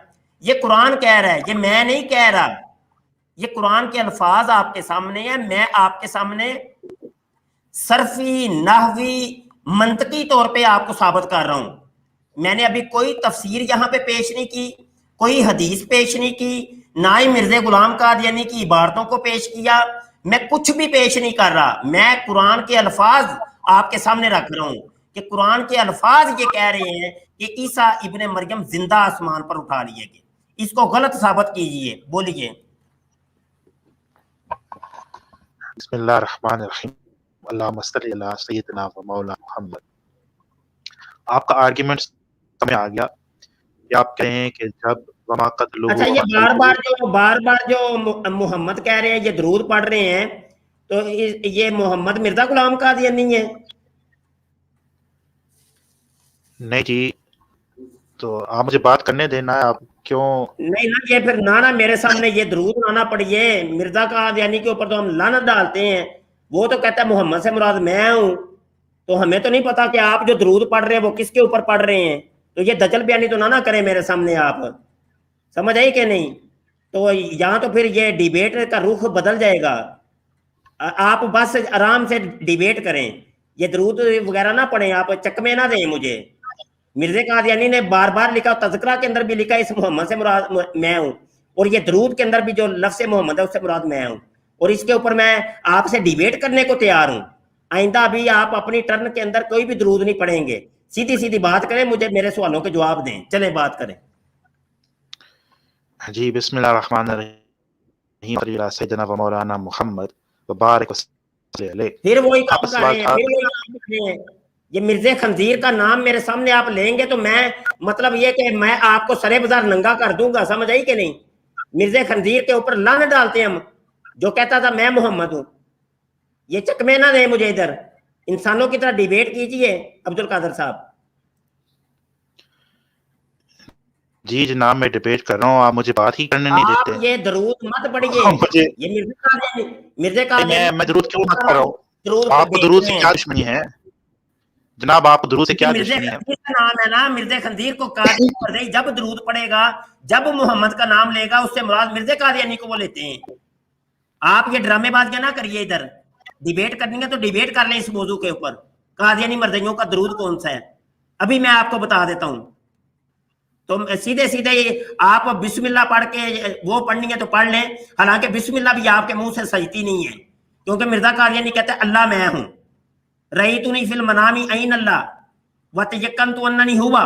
یہ قرآن کہہ رہا ہے، یہ میں نہیں کہہ رہا، یہ قرآن کے الفاظ آپ کے سامنے ہیں. میں آپ کے سامنے صرفی، نحوی، منطقی طور پہ آپ کو ثابت کر رہا ہوں. میں نے ابھی کوئی تفسیر یہاں پہ پیش نہیں کی، کوئی حدیث پیش نہیں کی، نہ ہی مرزا غلام قادیانی کی عبارتوں کو پیش کیا. میں کچھ بھی پیش نہیں کر رہا، میں قرآن کے الفاظ آپ کے سامنے رکھ رہا ہوں کہ قرآن کے الفاظ یہ کہہ رہے ہیں کہ عیسیٰ ابن مریم زندہ آسمان پر اٹھا لیے گئے. اس کو غلط ثابت کیجئے. بولیے. بسم اللہ الرحمن الرحیم. اللہم صلی علی سیدنا و مولا محمد. آپ کا آرگیومنٹ سمجھ آ گیا کہ آپ کہیں ہیں کہ جب وما قتلوہ اچھا، یہ بار بار جو محمد کہہ رہے ہیں، یہ درود پڑھ رہے ہیں، تو یہ محمد مرزا غلام قادیانی ہے؟ نہیں جی، تو آپ مجھے بات کرنے دینا ہے، آپ کیوں نہیں نا، یہ پھر نانا میرے سامنے یہ درود لانا پڑیے. مرزا قادیانی کے اوپر تو ہم لعنت ڈالتے ہیں، وہ تو کہتا ہے محمد سے مراد میں ہوں. تو ہمیں تو نہیں پتا کہ آپ جو درود پڑھ رہے ہیں وہ کس کے اوپر پڑھ رہے ہیں. تو یہ دجل بیانی تو نہ کریں میرے سامنے. آپ سمجھ آئی کہ نہیں؟ تو یہاں تو پھر یہ ڈیبیٹ کا رخ بدل جائے گا. آپ بس آرام سے ڈیبیٹ کریں، یہ درود وغیرہ نہ پڑھیں، آپ چکمے نہ دیں مجھے. مرزا قادیانی نے بار بار لکھا، تذکرہ کے اندر بھی لکھا اس محمد سے مراد میں ہوں، اور یہ درود کے اندر بھی جو لفظ محمد ہے اس سے مراد میں ہوں، اور اس کے اوپر میں آپ سے ڈیبیٹ کرنے کو تیار ہوں. آئندہ بھی آپ اپنی ٹرن کے اندر کوئی بھی درود نہیں پڑھیں گے، سیدھی سیدھی بات کریں، مجھے میرے سوالوں کے جواب دیں. چلیں بات کریں. جی. بسم اللہ الرحمن الرحیم. صلی علی سیدنا و مولانا محمد وبارک وسلم علیہ. پھر وہی آپ کام کا کر سوال رہے ہیں، تھا. پھر وہی کام کر رہے ہیں. یہ مرزا خنزیر کا نام میرے سامنے آپ لیں گے تو میں مطلب یہ کہ میں آپ کو سرے بازار ننگا کر دوں گا. سمجھ آئی کہ نہیں؟ مرزا خنزیر کے اوپر لعنت ڈالتے ہیں ہم، جو کہتا تھا میں محمد ہوں. یہ چکمے نہ دیں مجھے. ادھر انسانوں کی طرح ڈیبیٹ کیجئے عبد القادر صاحب. جی جناب، میں ڈیبیٹ کر رہا ہوں، آپ مجھے بات ہی کرنے نہیں آپ دیتے. یہ درود مت پڑھیے. مجھے یہ مرزا قادیانی میں درود کیوں مت کر رہا ہوں؟ درود آپ کو بھیج درود سے رہے کیا ہیں. دشمنی ہے جناب؟ آپ کو درود سے کیا مرزا دشمنی ہے؟ خنزیر کا نام ہے نا، مرزا خنزیر کو قادیانی کر دے. جب درود پڑے گا، جب محمد کا نام لے گا، اس سے مراد مرزا قادیانی کو وہ لیتے ہیں. آپ یہ ڈرامے بازیاں نہ کریے. ادھر ڈیبیٹ کرنی ہے تو ڈیبیٹ کر لیں اس موضوع کے اوپر. قادیانی مرزائیوں کا درود کون سا ہے ابھی میں آپ کو بتا دیتا ہوں. تو سیدھے سیدھے آپ بسم اللہ پڑھ کے وہ پڑھنی ہے تو پڑھ لیں. حالانکہ بسم اللہ بھی آپ کے منہ سے سجتی نہیں ہے، کیونکہ مرزا قادیانی کہتے ہیں اللہ میں ہوں. رأیتنی فی المنام عین اللہ وتیقنت اننی ہوا.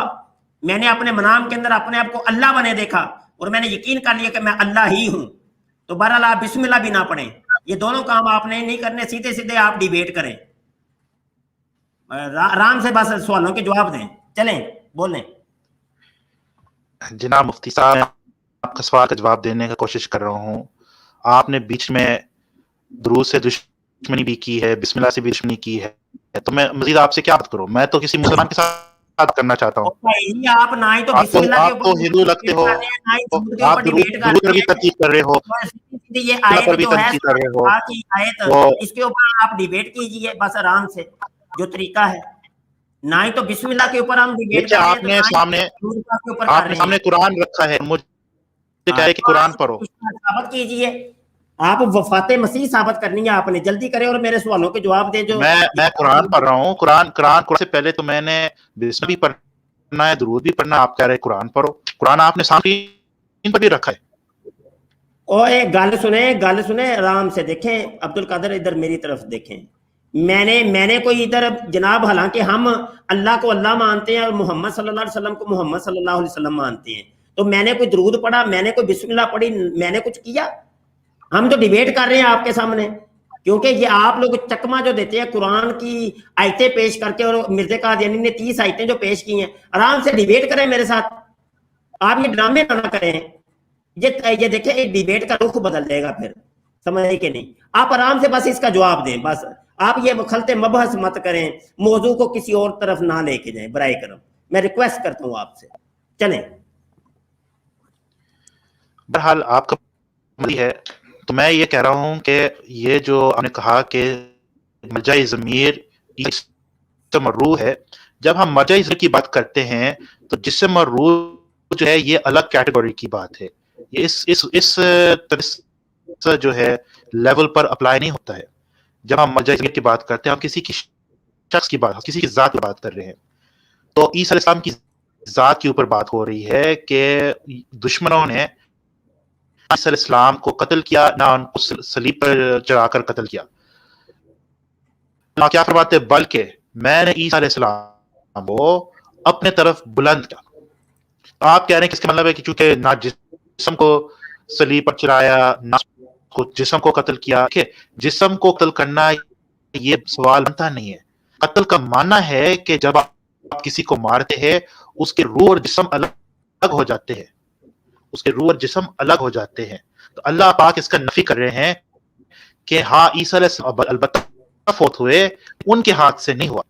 میں نے اپنے منام کے اندر اپنے آپ کو اللہ بنے دیکھا اور میں نے یقین کر لیا کہ میں اللہ ہی ہوں. تو بہرحال آپ بسم اللہ بھی نہ پڑھیں. یہ دونوں کام آپ نے نہیں کرنے، سیدھے سیدھے آپ ڈیبیٹ کریں. آرام سے بس سوالوں کے جواب دیں. چلیں بولیں. جناب مفتی صاحب، میں آپ کا سوال کا جواب دینے کا کوشش کر رہا ہوں. آپ نے بیچ میں درود سے دشمنی بھی کی ہے، بسم اللہ سے بھی دشمنی کی ہے، تو میں مزید آپ سے کیا بات کروں؟ میں تو کسی مسلمان کے ساتھ بات کرنا چاہتا ہوں. آپ نہ ہی تو بسم اللہ کے آپ تو ہندو لگتے ہو، آپ درود پر بھی تنقید کر رہے ہو، یہ پر آیت بھی جو ہے تنقید کر رہے ہو. آیت، تو اس کے اوپر آپ ڈیبیٹ کیجئے بس آرام سے، جو طریقہ ہے. نہ ہی تو بسم اللہ کے اوپر ہم ڈیبیٹ دیکھیے، کر رہے ہیں، آپ تو نے نہ ہی سامنے درود پاک کے اوپر کر رہے سامنے ہیں. قرآن رکھا ہے، مجھے کہے کہ قرآن پڑھو. ثابت کیجئے. آپ وفات مسیح ثابت کرنی ہے، آپ نے جلدی کریں اور میرے سوالوں کے جواب دیں. جو میں قرآن پڑھ رہا ہوں. قرآن سے پہلے تو میں نے بسم بھی پڑھنا ہے، درود بھی پڑھنا ہے. آپ کہہ رہے قرآن پڑھو. قرآن آپ نے سامنے پر بھی رکھا ہے. اور ایک گل سنیں آرام سے دیکھیں. عبد القادر ادھر میری طرف دیکھیں. میں نے کوئی ادھر جناب، حالانکہ ہم اللہ کو اللہ مانتے ہیں اور محمد صلی اللہ علیہ وسلم کو محمد صلی اللہ علیہ وسلم مانتے ہیں، تو میں نے کوئی درود پڑھا، میں نے کوئی بسم اللہ پڑھی، میں نے کچھ کیا؟ ہم تو ڈیبیٹ کر رہے ہیں آپ کے سامنے، کیونکہ یہ آپ لوگ چکما جو دیتے ہیں قرآن کی آیتیں پیش کر کے، اور مرزا قادیانی نے 30 آیتیں جو پیش کی ہیں، آرام سے ڈیبیٹ کریں میرے ساتھ، آپ یہ ڈرامے نہ کریں، یہ دیکھیں ایک ڈیبیٹ کا رخ بدل جائے گا پھر، سمجھے کہ نہیں؟ آپ آرام سے بس اس کا جواب دیں، بس آپ یہ خلط مبحث مت کریں، موضوع کو کسی اور طرف نہ لے کے جائیں برائے کرم، میں ریکویسٹ کرتا ہوں آپ سے، چلیں۔ بہرحال آپ کا مرضی ہے، تو میں یہ کہہ رہا ہوں کہ یہ جو آپ نے کہا کہ مرجع ضمیر جسم اور روح ہے، جب ہم مرجع ضمیر کی بات کرتے ہیں تو جسم اور روح جو ہے یہ الگ کیٹیگری کی بات ہے، یہ اس طرح جو ہے لیول پر اپلائی نہیں ہوتا ہے۔ جب ہم مرجع ضمیر کی بات کرتے ہیں ہم کسی کی شخص کی بات، کسی کی ذات کی بات کر رہے ہیں، تو عیسیٰ علیہ السلام کی ذات کے اوپر بات ہو رہی ہے کہ دشمنوں نے عیسیٰ علیہ السلام کو قتل کیا، نہ ان کو صلیب پر چڑھا کر قتل کیا، نہ کیا فرماتے بلکہ میں نے عیسیٰ علیہ السلام کو اپنے طرف بلند کیا۔ آپ کہہ رہے ہیں کہ اس کا مطلب ہے کہ چونکہ نہ جسم کو صلیب پر چڑھایا نہ جسم کو قتل کیا، جسم کو قتل کرنا یہ سوال بنتا نہیں ہے۔ قتل کا معنی ہے کہ جب آپ کسی کو مارتے ہیں اس کے روح اور جسم الگ ہو جاتے ہیں، اس کے روح اور جسم الگ ہو جاتے ہیں۔ تو اللہ پاک اس کا نفی کر رہے ہیں کہ ہاں عیسیٰ علیہ السلام البتہ فوت ہوئے، ان کے ہاتھ سے نہیں ہوا،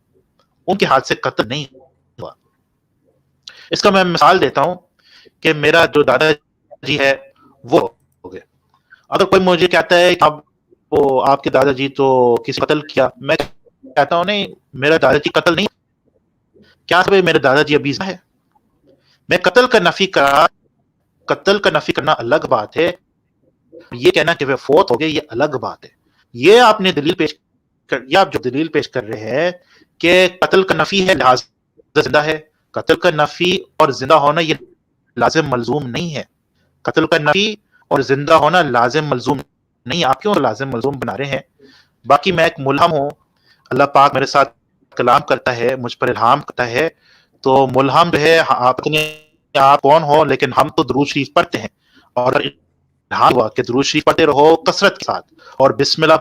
ان کے ہاتھ سے قتل نہیں ہوا۔ اس کا میں مثال دیتا ہوں کہ میرا جو دادا جی ہے وہ ہو گئے، اگر کوئی مجھے کہتا ہے کہ آپ کے دادا جی تو کسی قتل کیا، میں کہتا ہوں نہیں، میرا دادا جی قتل نہیں کیا، میرے دادا جی ابھی ہے۔ میں قتل کا نفی کرنا الگ بات ہے، یہ کہنا کہ وہ فوت ہو گئے یہ الگ بات ہے۔ یہ آپ نے آپ جو دلیل پیش کر رہے ہیں کہ قتل کا نفی ہے لہذا زندہ ہے، قتل کا نفی اور زندہ ہونا یہ لازم ملزوم نہیں ہے۔ قتل کا نفی اور زندہ ہونا لازم ملزوم نہیں، آپ کیوں لازم ملزوم بنا رہے ہیں؟ باقی میں ایک ملہم ہوں، اللہ پاک میرے ساتھ کلام کرتا ہے، مجھ پر الہام کرتا ہے، تو ملہم جو ہے آپ کون ہو، لیکن ہم تو درود شریف پڑھتے ہیں، اور الہام ہوا کہ درود شریف پڑھتے رہو کثرت کے ساتھ، اور بسم اللہ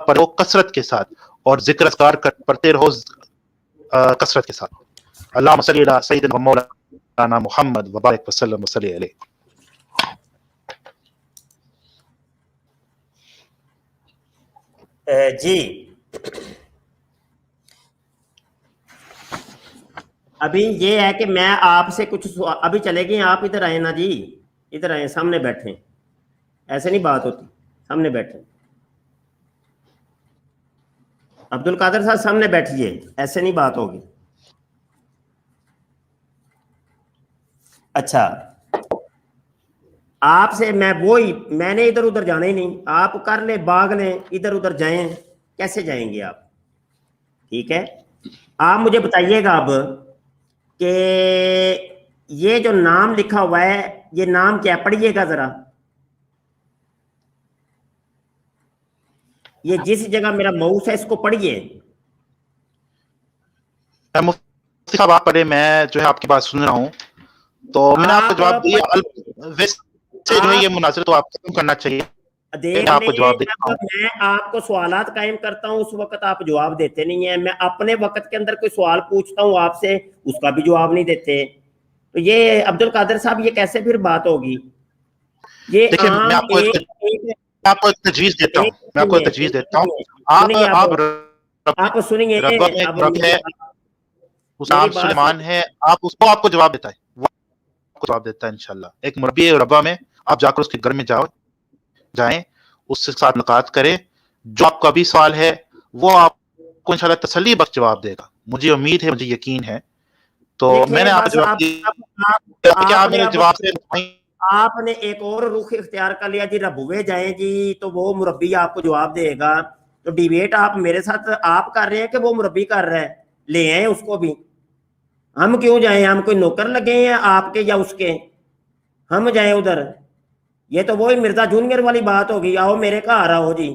پڑھو کثرت کے ساتھ، اور ذکر اذکار پڑھتے رہو کثرت کے ساتھ۔ اللہم صلی علی سیدنا مولانا محمد وبارک وسلم وصلی علیہ۔ جی ابھی یہ ہے کہ میں آپ سے کچھ ابھی چلے گئے، آپ ادھر آئے نا جی، ادھر آئے، سامنے بیٹھیں، ایسے نہیں بات ہوتی، سامنے بیٹھیں، عبد القادر صاحب سامنے بیٹھیے، ایسے نہیں بات ہوگی۔ اچھا آپ سے میں نے ادھر ادھر جانا ہی نہیں، آپ کر لیں باغ لیں، ادھر ادھر جائیں، کیسے جائیں گے آپ؟ ٹھیک ہے، آپ مجھے بتائیے گا اب کہ یہ جو نام لکھا ہوا ہے یہ نام کیا؟ پڑھیے گا ذرا، یہ جس جگہ میرا ماؤس ہے اس کو پڑھیے۔ مفتی صاحب آپ پڑھے، میں جو ہے آپ کی بات سن رہا ہوں، تو میں نے آپ کو جواب دیا، ویسے جو ہے یہ مناظر تو آپ کو کرنا چاہیے، دیکھ آپ کو جواب دیتا ہوں۔ میں آپ کو سوالات قائم کرتا ہوں، اس وقت آپ جواب دیتے نہیں ہیں، میں اپنے وقت کے اندر کوئی سوال پوچھتا ہوں آپ سے، اس کا بھی جواب نہیں دیتے، تو یہ عبد القادر صاحب یہ کیسے پھر بات ہوگی؟ یہ دیکھیں میں آپ کو ایک تجویز دیتا ہوں، آپ سنیے، ربہ میں ایک رب ہے، اس نام سلیمان ہے، آپ کو جواب دیتا ہے، وہ آپ کو جواب دیتا ہے انشاءاللہ۔ ایک مربی ہے ربہ میں، آپ جا کر اس کے گھر میں جائیں، اس کے ساتھ ملاقات کریں، جو آپ کا بھی سوال ہے وہ آپ کو انشاءاللہ تسلی بخش جواب دے گا، مجھے امید ہے، مجھے یقین ہے۔ تو میں نے آپ کو جواب دیا، کیا میرے جواب سے آپ نے ایک اور رخ اختیار کر لیا جی، ربوے جائیں جی تو وہ مربی آپ کو جواب دے گا، تو ڈیبیٹ آپ میرے ساتھ آپ کر رہے ہیں کہ وہ مربی کر رہا ہے؟ لے آئیں اس کو بھی، ہم کیوں جائیں؟ ہم کوئی نوکر لگے ہیں آپ کے یا اس کے؟ ہم جائیں ادھر؟ یہ تو وہی مرزا جونیئر والی بات ہوگی، آؤ میرے گھر آؤ جی،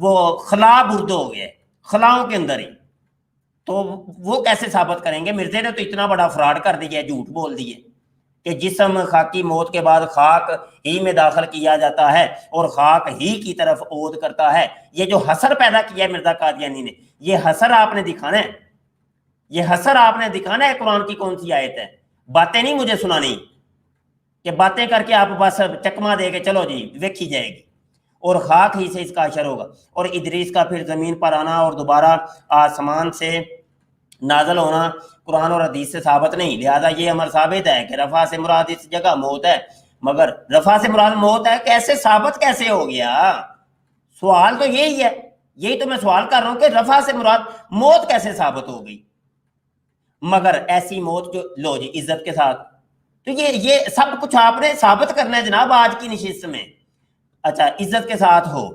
وہ خلا برد ہو گیا ہے خلاؤں کے اندر ہی، تو وہ کیسے ثابت کریں گے؟ مرزے نے تو اتنا بڑا فراڈ کر دیا ہے، جھوٹ بول دیے کہ جسم خاکی موت کے بعد خاک ہی میں داخل کیا جاتا ہے اور خاک ہی کی طرف عود کرتا ہے۔ یہ جو حسر پیدا کیا ہے مرزا قادیانی نے، یہ حسر آپ نے دکھانا ہے، یہ حسر آپ نے دکھانا ہے قرآن کی کون سی آیت ہے، باتیں نہیں مجھے سنانی کہ باتیں کر کے آپ بس چکما دے کے چلو جی ویکھی جائے گی، اور خاک ہی سے اس کا حشر ہوگا۔ اور ادریس کا پھر زمین پر آنا اور دوبارہ آسمان سے نازل ہونا قرآن اور حدیث سے ثابت نہیں، لہذا یہ امر ثابت ہے کہ رفع سے مراد اس جگہ موت ہے، مگر رفع سے مراد موت ہے کیسے ثابت کیسے ہو گیا؟ سوال تو یہی ہے، یہی تو میں سوال کر رہا ہوں کہ رفع سے مراد موت کیسے ثابت ہو گئی؟ مگر ایسی موت جو لو جی عزت کے ساتھ، تو یہ سب کچھ آپ نے ثابت کرنا ہے جناب آج کی نشست میں۔ اچھا عزت کے ساتھ ہو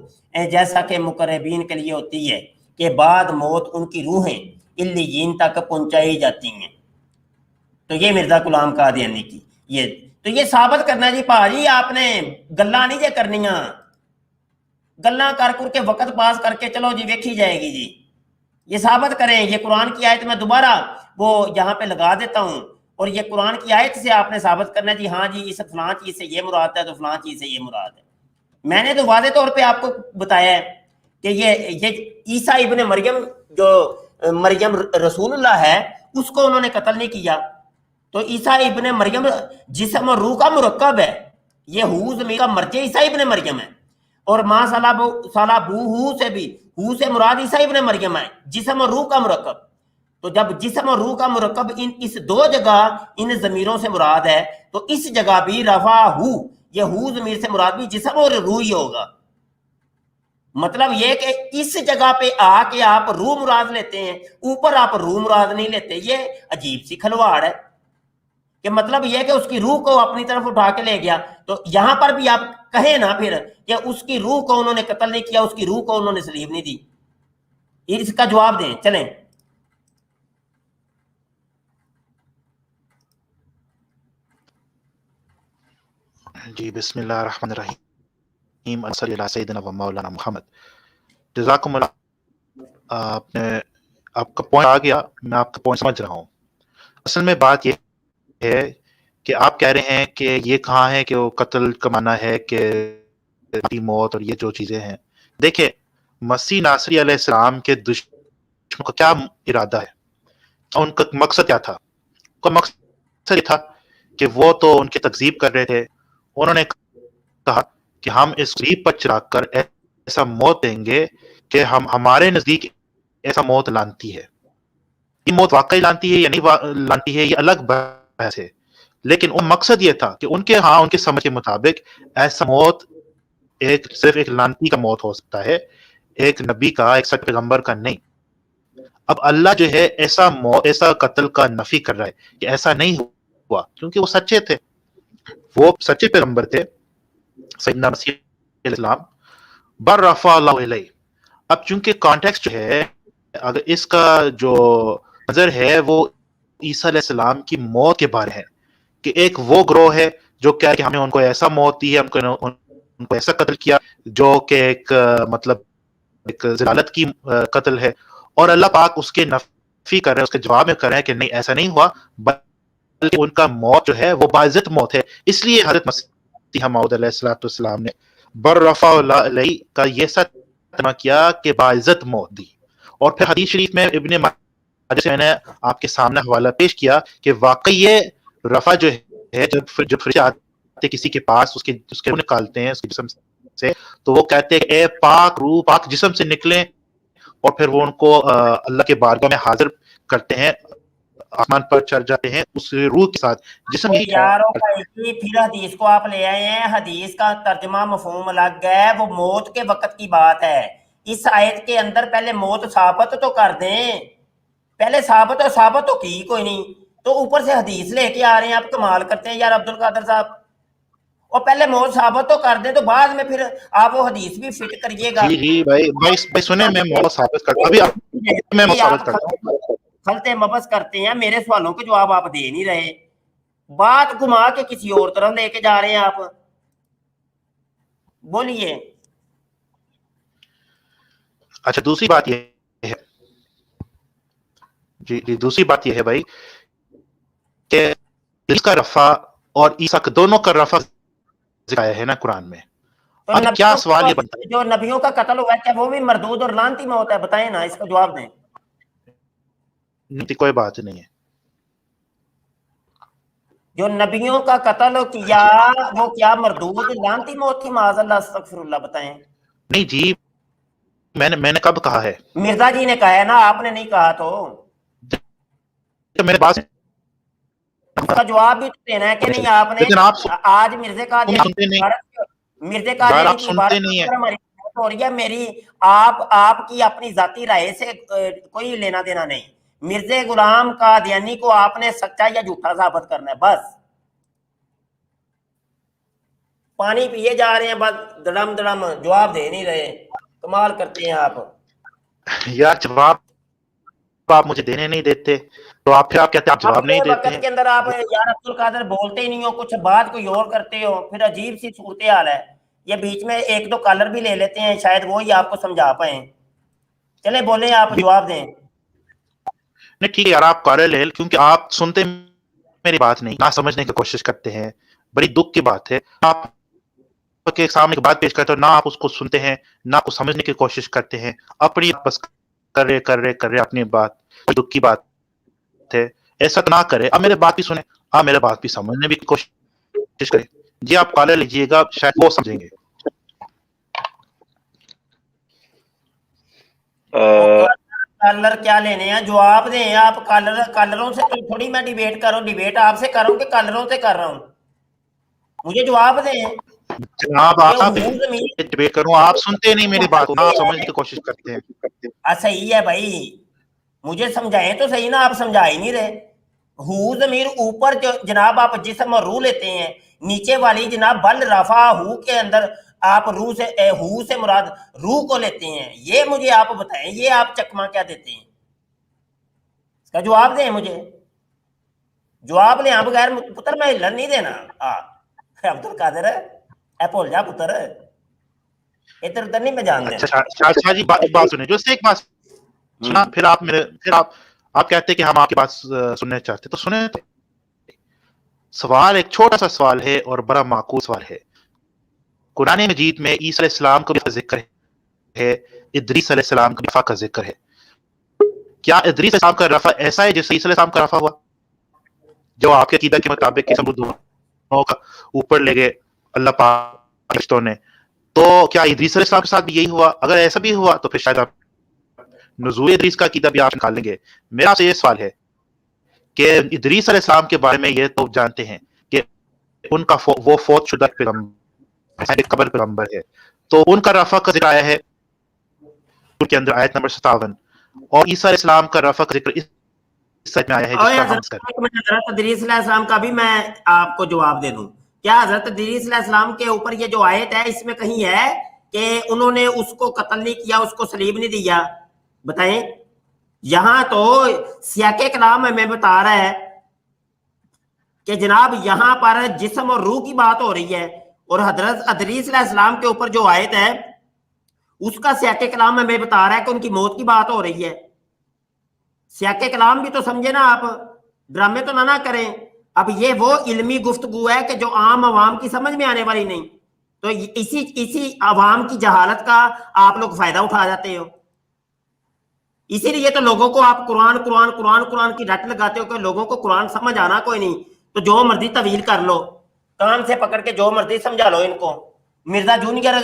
جیسا کہ مقربین کے لیے ہوتی ہے کہ بعد موت ان کی روحیں علیین تک پہنچائی جاتی ہیں، تو یہ مرزا غلام قادیانی کی یہ ثابت کرنا جی بھاجی، آپ نے گلاں نہیں جے کرنیاں، گلاں کر کے وقت پاس کر کے چلو جی ویکھی جائے گی جی، یہ ثابت کریں۔ یہ قرآن کی آیت میں دوبارہ وہ یہاں پہ لگا دیتا ہوں، اور یہ قرآن کی آیت سے آپ نے ثابت کرنا ہے جی ہاں جی اس فلاں چیز سے یہ مراد ہے تو فلاں چیز سے یہ مراد ہے۔ میں نے تو واضح طور پہ آپ کو بتایا ہے کہ یہ عیسیٰ ابن مریم جو مریم رسول اللہ ہے اس کو انہوں نے قتل نہیں کیا، تو عیسیٰ ابن مریم جسم اور روح کا مرکب ہے، یہ ہو زمین کا مرجع عیسیٰ ابن مریم ہے، اور ماں سالہ بو ہو سے بھی ہو سے مراد عیسیٰ ابن مریم ہے، جسم اور روح کا مرکب۔ تو جب جسم اور روح کا مرکب اس دو جگہ ان ضمیروں سے مراد ہے، تو اس جگہ بھی رفع ہو، یہ ہو ضمیر سے مراد بھی جسم اور روح ہی ہوگا۔ مطلب یہ کہ اس جگہ پہ آ کے آپ روح مراد لیتے ہیں، اوپر آپ روح مراد نہیں لیتے، یہ عجیب سی کھلواڑ ہے کہ مطلب یہ کہ اس کی روح کو اپنی طرف اٹھا کے لے گیا، تو یہاں پر بھی آپ کہیں نا پھر کہ اس کی روح کو انہوں نے قتل نہیں کیا، اس کی روح کو انہوں نے سلیب نہیں دی، اس کا جواب دیں چلیں۔ جی بسم اللہ الرحمن الرحیم، صلی اللہ سیدنا و مولانا محمد۔ جزاکم اللہ، آپ کا پوائنٹ آ گیا، میں آپ کا پوائنٹ سمجھ رہا ہوں۔ اصل میں بات یہ ہے کہ آپ کہہ رہے ہیں کہ یہ کہاں ہے کہ وہ قتل کا معنی ہے کہ موت اور یہ جو چیزیں ہیں۔ دیکھیں مسیح ناصری علیہ السلام کے دشمن کا کیا ارادہ ہے، ان کا مقصد کیا تھا؟ ان کا مقصد یہ تھا کہ وہ تو ان کی تکذیب کر رہے تھے، انہوں نے کہا کہ ہم اس غریب پر چڑھا کر ایسا موت دیں گے کہ ہمارے نزدیک ایسا موت لانتی ہے۔ یہ موت واقعی لانتی ہے یا نہیں لانتی ہے یہ الگ بحث ہے، لیکن ان مقصد یہ تھا کہ ان کے سمجھ کے مطابق ایسا موت صرف ایک لانتی کا موت ہو سکتا ہے، ایک نبی کا، ایک سچ پیغمبر کا نہیں۔ اب اللہ جو ہے ایسا قتل کا نفی کر رہا ہے کہ ایسا نہیں ہوا، کیونکہ وہ سچے تھے، وہ سچے پیغمبر تھے سیدنا مسیح علیہ السلام۔ بر رفع اللہ علیہ، اب چونکہ کانٹیکسٹ جو ہے، اگر اس کا جو نظر ہے وہ عیسیٰ علیہ السلام کی موت کے بارے ہے، کہ ایک وہ گروہ ہے جو کہہ کہ ہمیں ان کو ایسا موت دی ہے، ان کو ایسا قتل کیا جو کہ ایک مطلب ایک ضلالت کی قتل ہے، اور اللہ پاک اس کے نفی کر رہے ہیں، اس کے جواب میں کر رہے ہیں کہ نہیں ایسا نہیں ہوا، بلکہ ان کا موت جو ہے وہ باعزت موت ہے۔ اس لیے حضرت مسیح موعود علیہ السلام نے بر رفع اللہ علیہ کا یہ ترجمہ کیا کہ باعزت موت دی۔ اور پھر حدیث شریف میں ابن ماجہ سے میں نے آپ کے سامنے حوالہ پیش کیا کہ واقعی یہ رفع جو ہے، جب فرشتے آتے کسی کے پاس، اس کے روح نکالتے ہیں اس کے جسم سے، تو وہ کہتے ہیں اے پاک روح پاک جسم سے نکلیں، اور پھر وہ ان کو اللہ کے بارگاہ میں حاضر کرتے ہیں، آسمان پر چڑھ جاتے ہیں اس روح کے ساتھ جسم ہی۔ یارو بھائی پھر حدیث کو آپ لے آئے ہیں، حدیث کا ترجمہ مفہوم الگ ہے، وہ موت کے وقت کی بات ہے۔ اس آیت کے اندر پہلے موت ثابت تو کر دیں، پہلے ثابت تو کی کوئی نہیں، تو اوپر سے حدیث لے کے آ رہے ہیں، آپ کمال کرتے ہیں یار عبد القادر صاحب، اور پہلے موت ثابت تو کر دیں تو بعد میں پھر آپ وہ حدیث بھی فٹ کریے گا۔ جی بھائی سنیں، میں موت ثابت کرتا ہوں، ابھی میں موت ثابت کرتا ہوں۔ خلط مبس کرتے ہیں، میرے سوالوں کے جواب آپ دے نہیں رہے، بات گھما کے کسی اور طرف لے کے جا رہے ہیں آپ، بولیے۔ اچھا دوسری بات یہ ہے، جی دوسری بات یہ ہے بھائی کہ اس کا رفع اور عیسیٰ کا دونوں کا رفع ذکر آیا ہے نا قرآن میں. تو اب کیا نبیوں سوال یہ بنتا ہے، جو نبیوں کا قتل ہوا ہے کیا وہ بھی مردود اور لعنتی میں ہوتا ہے؟ بتائیں نا، اس کا جواب دیں. نہیں کوئی بات نہیں ہے. جو نبیوں کا قتل کیا وہ کیا مردود لعنتی موت تھی؟ معاذ اللہ استغفر اللہ. بتائیں. نہیں جی میں نے کب کہا ہے؟ مرزا جی نے کہا ہے نا، آپ نے نہیں کہا. تو میرے پاس اس کا جواب بھی تو دینا ہے کہ نہیں آپ نے. لیکن آپ آج مرزے کا سنتے نہیں، مرزے اگر قادیانی آپ کی سنتے عبارت نہیں ہیں. پر ہماری بات ہو رہی ہے. میری آپ کی اپنی ذاتی رائے سے کوئی لینا دینا نہیں. مرزے غلام قادیانی کو آپ نے سچا یا جھوٹا ثابت کرنا ہے بس. پانی پیے جا رہے ہیں بس دڑم دڑم، جواب دے نہیں رہے. کمال کرتے ہیں آپ. یار جواب آپ مجھے دینے نہیں دیتے تو آپ پھر آپ کہتے ہیں آپ جواب نہیں اپنے دیتے وقت ہیں. کے اندر آپ یار عبد القادر بولتے ہی نہیں ہو، کچھ بات کوئی اور کرتے ہو، پھر عجیب سی صورتحال ہے. یہ بیچ میں ایک دو کالر بھی لے لیتے ہیں، شاید وہی آپ کو سمجھا پائیں. چلے بولیں، آپ جواب دیں. نہیں ٹھیک ہے یار آپ کالر لے، کیونکہ آپ سنتے میری بات نہیں، نہ سمجھنے کی کوشش کرتے ہیں. بڑی دکھ کی بات ہے، آپ کے سامنے بات پیش کرتے ہو، نہ آپ اس کو سنتے ہیں نہ آپ کو سمجھنے کی کوشش کرتے ہیں. اپنی بس کر رہے اپنی بات. دکھ کی بات ہے، ایسا نہ کرے. اب میرے بات بھی سنیں، آپ میرے بات بھی سمجھنے کی کوشش کریں. جی آپ کالر لیجئے گا، شاید وہ سمجھیں گے. کالر کیا لینے ہیں؟ جواب دیں آپ. کالروں سے تو تھوڑی میں ڈیبیٹ کر رہا ہوں. ڈیبیٹ آپ سے کر رہا ہوں کہ کالروں سے کر رہا ہوں؟ مجھے جواب دیں. جناب یہ آپ حقوق زمین ڈبیٹ کروں، آپ سنتے نہیں میری بات کو، نہ آپ سمجھنے کی کوشش کرتے ہیں. صحیح ہے بھائی، مجھے سمجھائیں تو صحیح نا. آپ سمجھا ہی نہیں رہے. ہو ضمیر اوپر جو جناب آپ جسم اور روح لیتے ہیں، نیچے والی جناب بل رفع ہو کے اندر آپ روح سے ہو سے مراد روح کو لیتے ہیں. یہ مجھے آپ بتائیں، یہ آپ چکما کیا دیتے ہیں؟ اس کا جواب دیں. مجھے جواب لیں بغیر. پتر میں ہلن نہیں دینا. عبد القادر اے بھول جا پتر، ادھر ادھر نہیں میں جان دینا. اچھا جی ایک بات سنیں، جو سے ایک بات سنا پھر آپ کہتے ہیں کہ ہم آپ کی بات سننے چاہتے تو سنیں. سوال ایک چھوٹا سا سوال ہے اور بڑا معقول سوال ہے. قرآن مجید میں عیسیٰ علیہ السلام کا بھی ذکر ہے، ادریس علیہ السلام کا رفع کا ذکر ہے. کیا ادریس علیہ السلام کا رفع ایسا ہے جیسے عیسیٰ علیہ السلام کا رفع ہوا، جو آپ کے عقیدہ کے مطابق کہ دونوں کا اوپر لے گئے اللہ پاک فرشتوں نے؟ تو کیا ادریس علیہ السلام کے ساتھ بھی یہی ہوا؟ اگر ایسا بھی ہوا تو پھر شاید آپ نزول ادریس کا عقیدہ بھی آپ نکال لیں گے. میرا آپ سے یہ سوال ہے کہ ادریس علیہ السلام کے بارے میں یہ تو جانتے ہیں کہ ان کا وہ فوت شدہ پیغمبر، قبر پیغمبر ہے، تو ان کا رفع کا ذکر آیا ہے کے اندر آیت نمبر 57، اور عیسیٰ علیہ السلام کا رفع کا ذکر اس سچ میں آیا ہے جس پر ہم کر. حضرت ادریس علیہ السلام کا بھی میں آپ کو جواب دے دوں. کیا حضرت ادریس علیہ السلام کے اوپر یہ جو آیت ہے اس میں کہیں ہے کہ انہوں نے اس کو قتل نہیں کیا، اس کو صلیب نہیں دیا؟ بتائیں. یہاں تو سیاق کلام ہمیں بتا رہا ہے کہ جناب یہاں پر جسم اور روح کی بات ہو رہی ہے، اور حضرت ادریس علیہ السلام کے اوپر جو آیت ہے اس کا سیاق کلام ہمیں بتا رہا ہے کہ ان کی موت کی بات ہو رہی ہے. سیاق کلام بھی تو سمجھے نا آپ، ڈرامے تو نہ کریں. اب یہ وہ علمی گفتگو ہے کہ جو عام عوام کی سمجھ میں آنے والی نہیں، تو اسی عوام کی جہالت کا آپ لوگ فائدہ اٹھا جاتے ہو. اسی لیے تو لوگوں کو آپ قرآن کی رٹ لگاتے ہو کہ لوگوں کو قرآن سمجھ آنا کوئی نہیں، تو جو مرضی طویل کر لو، کان سے پکڑ کے جو مرضی سمجھا لو ان کو. مرزا جونیئر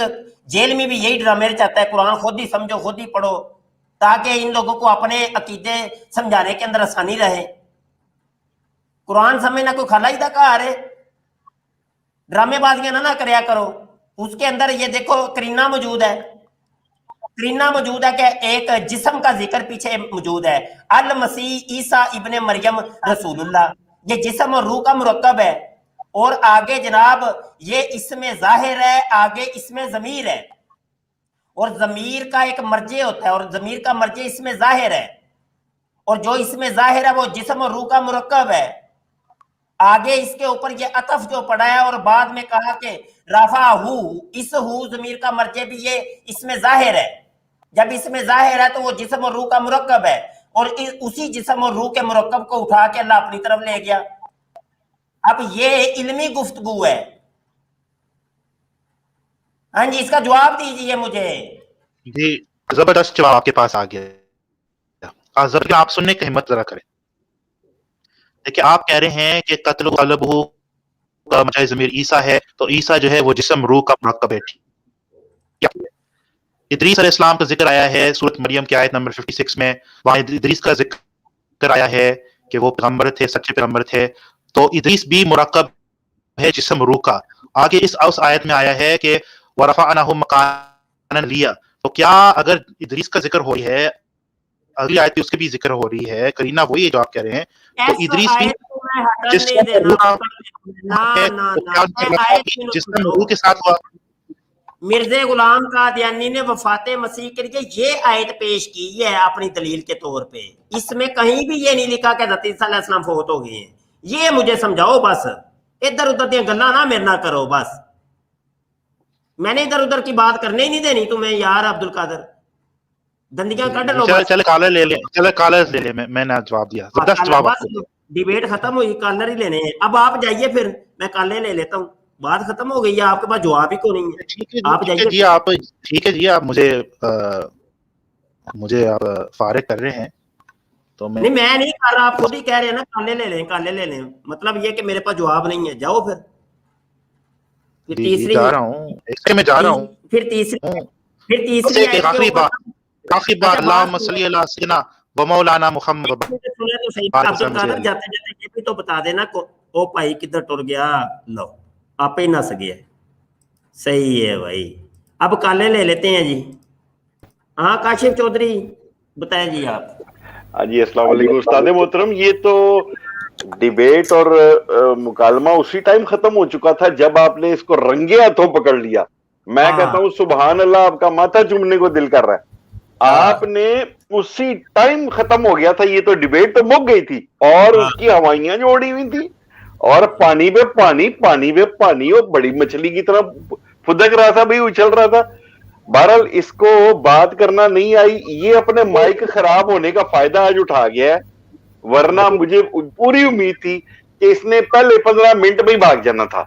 جیل میں بھی یہی ڈرامے چاہتا ہے، قرآن خود ہی سمجھو خود ہی پڑھو، تاکہ ان لوگوں کو اپنے عقیدے سمجھانے کے اندر آسانی رہے. قرآن سمجھنا کوئی کھلا ہی تھا کہا رہے. ڈرامے بازیاں نہ کریا کرو. اس کے اندر یہ دیکھو کرینہ موجود ہے، کرینہ موجود ہے کہ ایک جسم کا ذکر پیچھے موجود ہے، المسیح عیسیٰ ابن مریم رسول اللہ. یہ جسم اور روح کا مرکب ہے. اور آگے جناب یہ اس میں ظاہر ہے، آگے اس میں ضمیر ہے، اور ضمیر کا ایک مرجع ہوتا ہے، اور ضمیر کا مرجع اس میں ظاہر ہے، اور جو اس میں ظاہر ہے وہ جسم اور روح کا مرکب ہے. آگے اس کے اوپر یہ عطف جو پڑا ہے، اور بعد میں کہا کہ رفع ہو، اس ہو ضمیر کا مرجع بھی یہ اس میں ظاہر ہے. جب اس میں ظاہر ہے تو وہ جسم اور روح کا مرکب ہے، اور اسی جسم اور روح کے مرکب کو اٹھا کے اللہ اپنی طرف لے گیا۔ اب یہ علمی گفتگو ہے۔ ہاں جی، اس کا جواب دیجیے مجھے۔ جی زبردست جواب آپ کے پاس آ گیا، ذرا آپ سننے کی ہمت ذرا کریں۔ دیکھیں آپ کہہ رہے ہیں کہ قتل قلب ہو کا مجاز ضمیر عیسیٰ ہے، تو عیسیٰ جو ہے وہ جسم روح کا مرکب ہے۔ ادریس علیہ السلام کا ذکر آیا ہے سورۃ مریم کی آیت نمبر 56 میں، وہاں ادریس کا ذکر آیا ہے کہ وہ پیغمبر تھے، سچے پیغمبر تھے، تو ادریس بھی مرکب ہے جسم روح کا۔ آگے اس آیت میں آیا ہے کہ وَرَفَعْنَهُ مَكَانًا عَلِيًّا، تو کیا اگر ادریس کا ذکر ہو رہی ہے، اگلی آیت بھی اس کے بھی ذکر ہو رہی ہے، کرینہ وہی ہے جو آپ کہہ رہے ہیں، تو ادریس بھی جسم روح ہے، تو کیا ان کی ملاقات جسم روح کے ساتھ ہوا؟ مرزا غلام قادیانی نے وفات مسیح کے لیے یہ آیت پیش کی ہے اپنی دلیل کے طور پہ، اس میں کہیں بھی یہ نہیں لکھا کہ حضرت عیسیٰ علیہ السلام فوت ہو گئے ہیں۔ یہ مجھے سمجھاؤ، بس ادھر ادھر دیا گلا نہ میرے نہ کرو، بس میں نے ادھر ادھر کی بات کرنے ہی نہیں دینی تمہیں یار عبد القادر، دندیاں کٹ لو بس۔ چلے کالر لے لیں، چلے کالر لے لیں، میں نے جواب دیا، زبردست جواب آپ کو۔ ڈیبیٹ ختم ہوئی، کالر ہی لینے ہیں، اب آپ جائیے، پھر میں کالر لے لیتا ہوں، بات ختم ہو گئی ہے، آپ کے پاس جواب ہی کو نہیں ہے۔ آپ ٹھیک ہے جی، آپ ٹھیک ہے جی، آپ مجھے آپ فارغ کر رہے ہیں تو نہیں نہیں کر رہا، آپ خود ہی کہہ رہے ہیں نا کالے لے لیں، کالے لے لیں، مطلب یہ کہ میرے پاس جواب نہیں ہے، جاؤ پھر تیسری جا رہا ہوں، میں جا رہا ہوں، پھر تیسری آخری بار اللہم صلی اللہ سیدنا و مولانا محمد سنے تو صحیح عبد القادر، جاتے جاتے یہ بھی تو بتا دینا او بھائی کدھر ٹر گیا، لو آپ ہی نس گیا، صحیح ہے بھائی۔ اب کالے لے لیتے ہیں جی، ہاں کاشف چودھری بتائیں جی آپ۔ ہاں جی، السلام علیکم استاد محترم۔ یہ تو ڈیبیٹ اور مکالمہ اسی ٹائم ختم ہو چکا تھا جب آپ نے اس کو رنگے ہاتھوں پکڑ لیا۔ میں کہتا ہوں سبحان اللہ، آپ کا ماتھا چومنے کو دل کر رہا ہے۔ آپ نے اسی ٹائم ختم ہو گیا تھا، یہ تو ڈیبیٹ تو مک گئی تھی اور اس کی ہوائیاں جو اڑی ہوئی تھی، اور پانی پہ پانی، پانی پہ پانی، اور بڑی مچھلی کی طرح پھدک رہا تھا، بھی اچھل رہا تھا۔ بہرحال اس کو بات کرنا نہیں آئی، یہ اپنے مائک خراب ہونے کا فائدہ آج اٹھا گیا ہے، ورنہ مجھے پوری امید تھی کہ اس نے پہلے 15 منٹ میں ہی بھاگ جانا تھا۔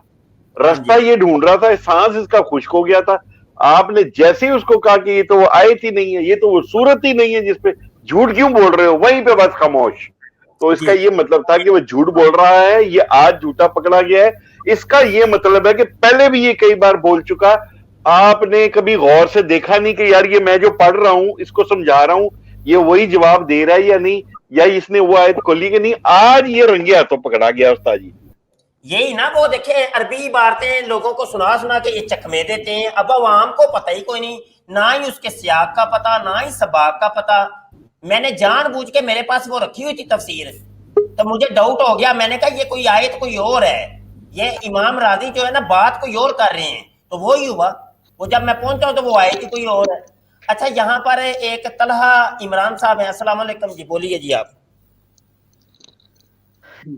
رستہ یہ ڈھونڈ رہا تھا، سانس اس کا خشک ہو گیا تھا۔ آپ نے جیسے ہی اس کو کہا کہ یہ تو وہ آیت ہی نہیں ہے، یہ تو وہ صورت ہی نہیں ہے جس پہ جھوٹ کیوں بول رہے ہو، وہیں پہ بس خاموش۔ تو اس کا یہ مطلب تھا کہ وہ جھوٹ بول رہا ہے، یہ آج جھوٹا پکڑا گیا ہے۔ اس کا یہ مطلب ہے کہ پہلے بھی یہ کئی بار بول چکا، آپ نے کبھی غور سے دیکھا نہیں کہ یار یہ میں جو پڑھ رہا ہوں، اس کو سمجھا رہا ہوں، یہ وہی جواب دے رہا ہے یا نہیں، یا اس نے وہ آیت کھولی کہ نہیں۔ آج یہ رنگے ہاتھوں پکڑا گیا استاد جی۔ یہی نا، وہ دیکھیں عربی عبارتیں لوگوں کو سنا سنا کے یہ چکمے دیتے ہیں، اب عوام کو پتہ ہی کوئی نہیں، نہ ہی اس کے سیاق کا پتہ، نہ ہی سباق کا پتہ۔ میں نے جان بوجھ کے میرے پاس وہ رکھی ہوئی تھی تفسیر، تو مجھے ڈاؤٹ ہو گیا، میں نے کہا یہ کوئی آیت کوئی اور ہے، یہ امام راضی جو ہے نا بات کوئی اور کر رہے ہیں، تو وہی ہوا، وہ جب میں پہنچا ہوں تو وہ آیت ہی کوئی اور ہے۔ اچھا یہاں پر ایک طلحہ عمران صاحب ہیں، السلام علیکم جی، بولیے جی آپ۔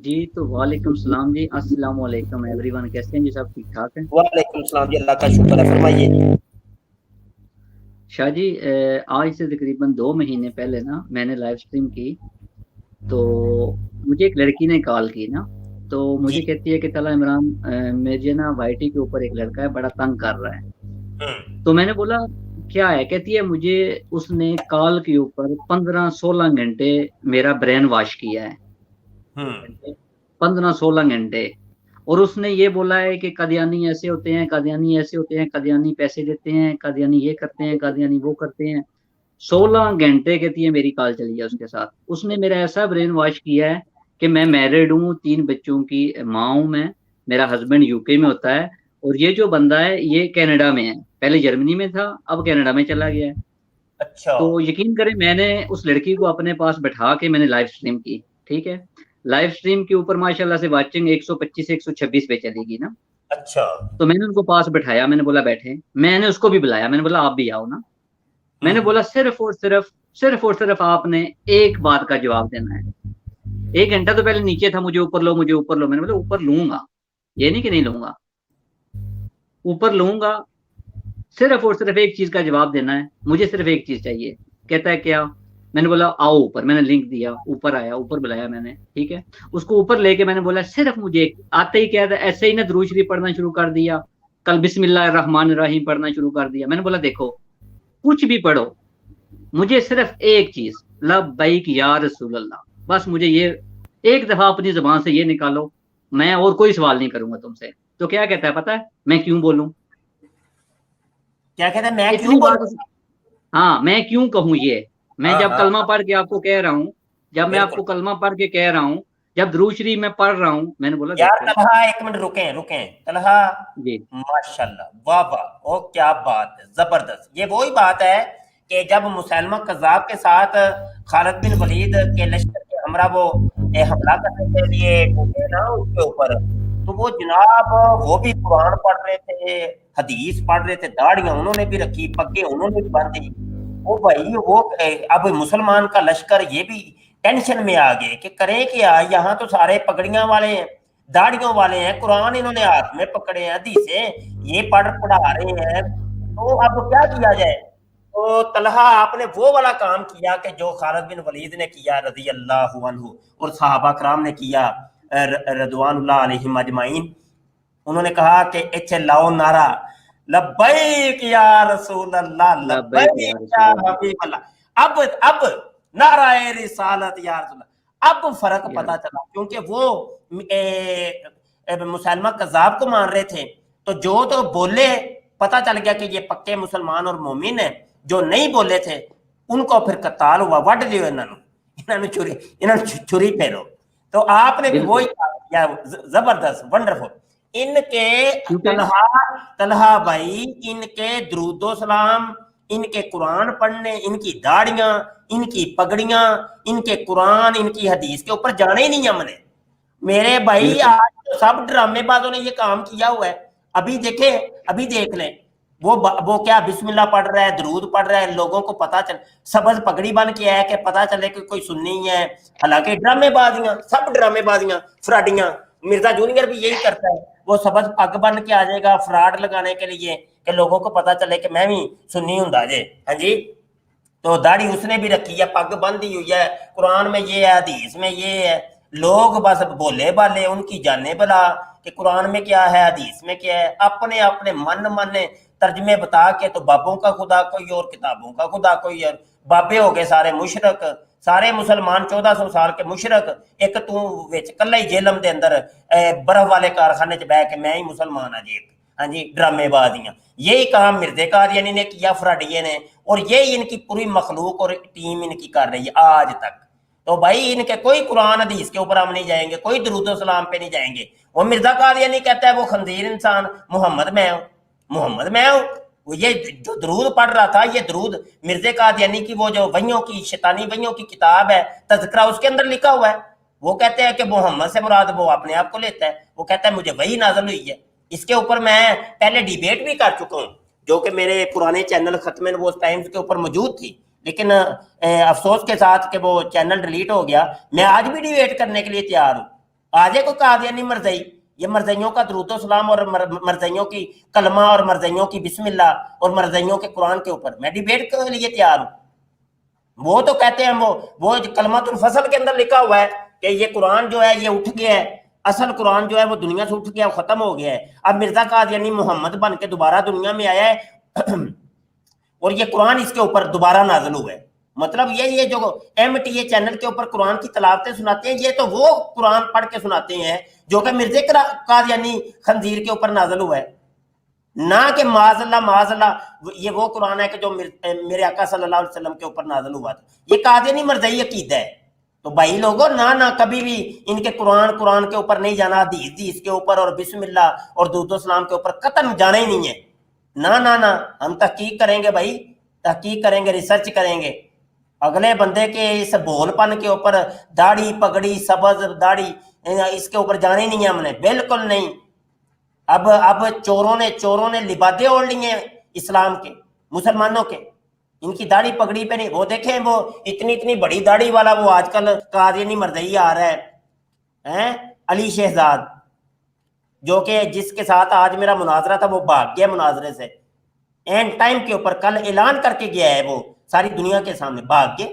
جی تو وعلیکم السلام جی، السلام علیکم ایوری ون، کیسے ہیں جی؟ سب ٹھیک ٹھاک ہیں؟ وعلیکم السلام جی، اللہ کا شکر ہے، فرمائیے جی۔ شاہ جی آج سے تقریباً 2 مہینے پہلے نا میں نے لائیو سٹریم کی، تو مجھے ایک لڑکی نے کال کی نا، تو مجھے کہتی ہے کہ طلحہ عمران مجھے نا وائی ٹی کے اوپر ایک لڑکا ہے بڑا تنگ کر رہا ہے۔ تو میں نے بولا کیا ہے؟ کہتی ہے مجھے اس نے کال کے اوپر 15-16 گھنٹے میرا برین واش کیا ہے، 15-16 گھنٹے، اور اس نے یہ بولا ہے کہ قادیانی ایسے ہوتے ہیں، قادیانی ایسے ہوتے ہیں، قادیانی پیسے دیتے ہیں، قادیانی یہ کرتے ہیں، قادیانی وہ کرتے ہیں۔ 16 گھنٹے کہتی ہے میری کال چلی ہے اس کے ساتھ۔ اس نے میرا ایسا برین واش کیا ہے کہ میں میرڈ ہوں، 3 بچوں کی ماں ہوں، میں، میرا ہسبینڈ یو کے میں ہوتا ہے، اور یہ جو بندہ ہے یہ کینیڈا میں ہے، پہلے جرمنی میں تھا، اب کینیڈا میں چلا گیا ہے۔ اچھا، تو یقین کریں میں نے اس لڑکی کو اپنے پاس بٹھا کے میں نے لائیو سٹریم کی، ٹھیک ہے، لائیو سٹریم کے اوپر ماشاءاللہ سے واچنگ 125-126 پہ چلے گی نا۔ اچھا، تو میں نے ان کو پاس بٹھایا، میں نے بولا بیٹھے، میں نے اس کو بھی بلایا، میں نے بولا آپ بھی آؤ نا، میں نے بولا صرف اور صرف آپ نے ایک بات کا جواب دینا ہے۔ 1 گھنٹہ تو پہلے نیچے تھا، مجھے اوپر لو، مجھے اوپر لو، میں نے بولا اوپر لوں گا، یہ نہیں کہ نہیں لوں گا، اوپر لوں گا، صرف اور صرف ایک چیز کا جواب دینا ہے, مجھے صرف ایک چیز چاہیے. کہتا ہے کیا؟ میں نے بولا آؤ اوپر, میں نے لنک دیا, اوپر آیا, اوپر بلایا میں نے, ٹھیک ہے. اس کو اوپر لے کے میں نے بولا صرف مجھے آتے ہی کیا تھا, ایسے ہی نا درود شریف پڑھنا شروع کر دیا, کل بسم اللہ الرحمن الرحیم پڑھنا شروع کر دیا. میں نے بولا دیکھو کچھ بھی پڑھو, مجھے صرف ایک چیز لبیک یا رسول اللہ, بس مجھے یہ ایک دفعہ اپنی زبان سے یہ نکالو, میں اور کوئی سوال نہیں کروں گا تم سے. تو کیا کہتا ہے پتہ ہے, میں کیوں بولوں, کیا کہتے ہیں میں اتنی کیوں بات. بولوں؟ ہاں میں کیوں کہوں یہ, میں ہاں جب ہاں کلمہ پڑھ کے آپ کو کہہ رہا ہوں, جب میں آپ بالکل. کو کلمہ پڑھ کے کہہ رہا ہوں, جب درود شریف میں پڑھ رہا ہوں, میں نے بولا یار دیکھو طلحہ ایک منٹ رکیں طلحہ, جی ماشاءاللہ واہ واہ, او کیا بات ہے, زبردست. یہ وہی بات ہے کہ جب مسلمہ کذاب کے ساتھ خالد بن ولید کے لشکر کے ہمراہ وہ حملہ کرنے کے لیے ڈھونڈے نا اس کے اوپر, تو وہ جناب وہ بھی قرآن پڑھ رہے تھے, حدیث پڑھ رہے تھے, داڑیاں انہوں نے بھی رکھی, پگیں انہوں نے بھی باندھی. وہ بھائی وہ اب مسلمان کا لشکر یہ بھی ٹینشن میں آ گئے کہ کریں کیا, یہاں تو سارے پگڑیاں والے ہیں, داڑیوں والے ہیں, قرآن انہوں نے ہاتھ میں پکڑے ہیں, حدیثیں یہ پڑھا رہے ہیں, تو اب کیا کیا جائے. تو طلحہ آپ نے وہ والا کام کیا کہ جو خالد بن ولید نے کیا رضی اللہ عنہ, اور صحابہ کرام نے کیا رضوان اللہ علیہم اجمعین. انہوں نے کہا کہ اچھے لاؤ نعرہ لبیک یا رسول اللہ, لبیک یا لبیک رسول یا اللہ حبیب اللہ. اب نعرہ رسالت یا رسول اللہ, اب فرق یا پتا چلا, کیونکہ وہ مسلمہ کذاب کو مان رہے تھے, تو جو تو بولے پتا چل گیا کہ یہ پکے مسلمان اور مومن ہیں, جو نہیں بولے تھے ان کو پھر قتال ہوا, وڈ لیو انہوں نے چھری پھیرو. تو آپ نے بھی بالکل, وہی کیا, زبردست ونڈرفل. ان کے کیونکہ طلحہ بھائی, ان کے درود و سلام, ان کے قرآن پڑھنے, ان کی داڑیاں, ان کی پگڑیاں, ان کے قرآن, ان کی حدیث کے اوپر جانے ہی نہیں ہم نے. میرے بھائی بالکل آج تو سب ڈرامے بازوں نے یہ کام کیا ہوا ہے. ابھی دیکھیں, ابھی دیکھ لیں, وہ کیا بسم اللہ پڑھ رہا ہے, درود پڑھ رہا ہے, لوگوں کو پتا چل, سبز پگڑی بن کے آیا کہ پتا چلے کہ کوئی سنی ہے. حالانکہ ڈرامے بازیاں, سب ڈرامے بازیاں, فراڈیاں. مرزا جونیئر بھی یہی کرتا ہے, وہ سبز پگ بن کے آ جائے گا فراڈ لگانے کے لیے کہ لوگوں کو پتا چلے کہ میں بھی سنی ہوں جے. ہاں جی, تو داڑھی اس نے بھی رکھی ہے, پگ بندھی ہوئی ہے, قرآن میں یہ ہے, حدیث میں یہ ہے. لوگ بس بولے بالے, ان کی جانے بلا کہ قرآن میں کیا ہے, حدیث میں کیا ہے, اپنے اپنے من ترجمے بتا کے تو بابوں کا خدا کوئی اور, کتابوں کا خدا کوئی اور. بابے ہو گئے سارے مشرک, سارے مسلمان 1400 سال کے مشرک, ایک تو وچ کلا ہی جیلم دے اندر برف والے کارخانے چ بہ کے میں ہی مسلمان ہاں جی. ہاں جی, ڈرامے بازیاں. یہی کام مرزے قادیانی نے کیا, فراڈیے نے, اور یہی ان کی پوری مخلوق اور ٹیم ان کی کر رہی ہے آج تک. تو بھائی ان کے کوئی قرآن حدیث کے اوپر ہم نہیں جائیں گے, کوئی درود و سلام پہ نہیں جائیں گے. وہ مرزا قادیانی کہتا ہے وہ خنزیر انسان, محمد میں ہوں, محمد میں ہوں. وہ یہ جو درود پڑھ رہا تھا, یہ درود مرزا قادیانی کی وہ جو وحیوں کی, شیطانی وحیوں کی کتاب ہے تذکرہ, اس کے اندر لکھا ہوا ہے. وہ کہتے ہیں کہ محمد سے مراد وہ اپنے آپ کو لیتا ہے, وہ کہتا ہے مجھے وہی نازل ہوئی ہے. اس کے اوپر میں پہلے ڈیبیٹ بھی کر چکا ہوں, جو کہ میرے پرانے چینل ختم نبوت ٹائمز کے اوپر موجود تھی, لیکن افسوس کے ساتھ کہ وہ چینل ڈیلیٹ ہو گیا. میں آج بھی ڈیبیٹ کرنے کے لیے تیار ہوں. آج کو قادیانی مرزئی, یہ مرزئیوں کا درود و سلام اور مرزئیوں کی کلمہ اور مرزئیوں کی بسم اللہ اور مرزئیوں کے قرآن کے اوپر میں ڈیبیٹ کے لیے تیار ہوں. وہ تو کہتے ہیں وہ کلمۃ الفصل کے اندر لکھا ہوا ہے کہ یہ قرآن جو ہے یہ اٹھ گیا ہے, اصل قرآن جو ہے وہ دنیا سے اٹھ گیا, وہ ختم ہو گیا ہے. اب مرزا قادیانی محمد بن کے دوبارہ دنیا میں آیا ہے اور یہ قرآن اس کے اوپر دوبارہ نازل ہوا ہے. مطلب یہ جو ایم ٹی اے چینل کے اوپر قرآن کی تلاوتیں سناتے ہیں, یہ تو وہ قرآن پڑھ کے سناتے ہیں جو کہ مرزا قادیانی خنزیر کے اوپر نازل ہوا ہے, نہ کہ معاذ اللہ یہ وہ قرآن ہے کہ جو میرے آقا صلی اللہ علیہ وسلم کے اوپر نازل ہوا تھا. یہ قادیانی مرزئی عقیدہ ہے. تو بھائی لوگوں, نہ کبھی بھی ان کے قرآن کے اوپر نہیں جانا, حدیث کے اوپر اور بسم اللہ اور درود و سلام کے اوپر قطعاً جانا ہی نہیں ہے. نہ ہم تحقیق کریں گے بھائی, تحقیق کریں گے, ریسرچ کریں گے. اگلے بندے کے اس بول پن کے اوپر, داڑھی پگڑی سبز داڑھی, اس کے اوپر جانے نہیں ہے ہم نے, بالکل نہیں. اب چوروں نے لبادے اوڑھ لی ہیں اسلام کے, مسلمانوں کے, ان کی داڑھی پگڑی پہ نہیں. وہ دیکھیں وہ اتنی بڑی داڑھی والا وہ آج کل قادیانی مرزئی آ رہا ہے, علی شہزاد, جو کہ جس کے ساتھ آج میرا مناظرہ تھا وہ بھاگ گیا مناظرے سے. اینڈ ٹائم کے اوپر کل اعلان کر کے گیا ہے وہ ساری دنیا کے سامنے بھاگ کے.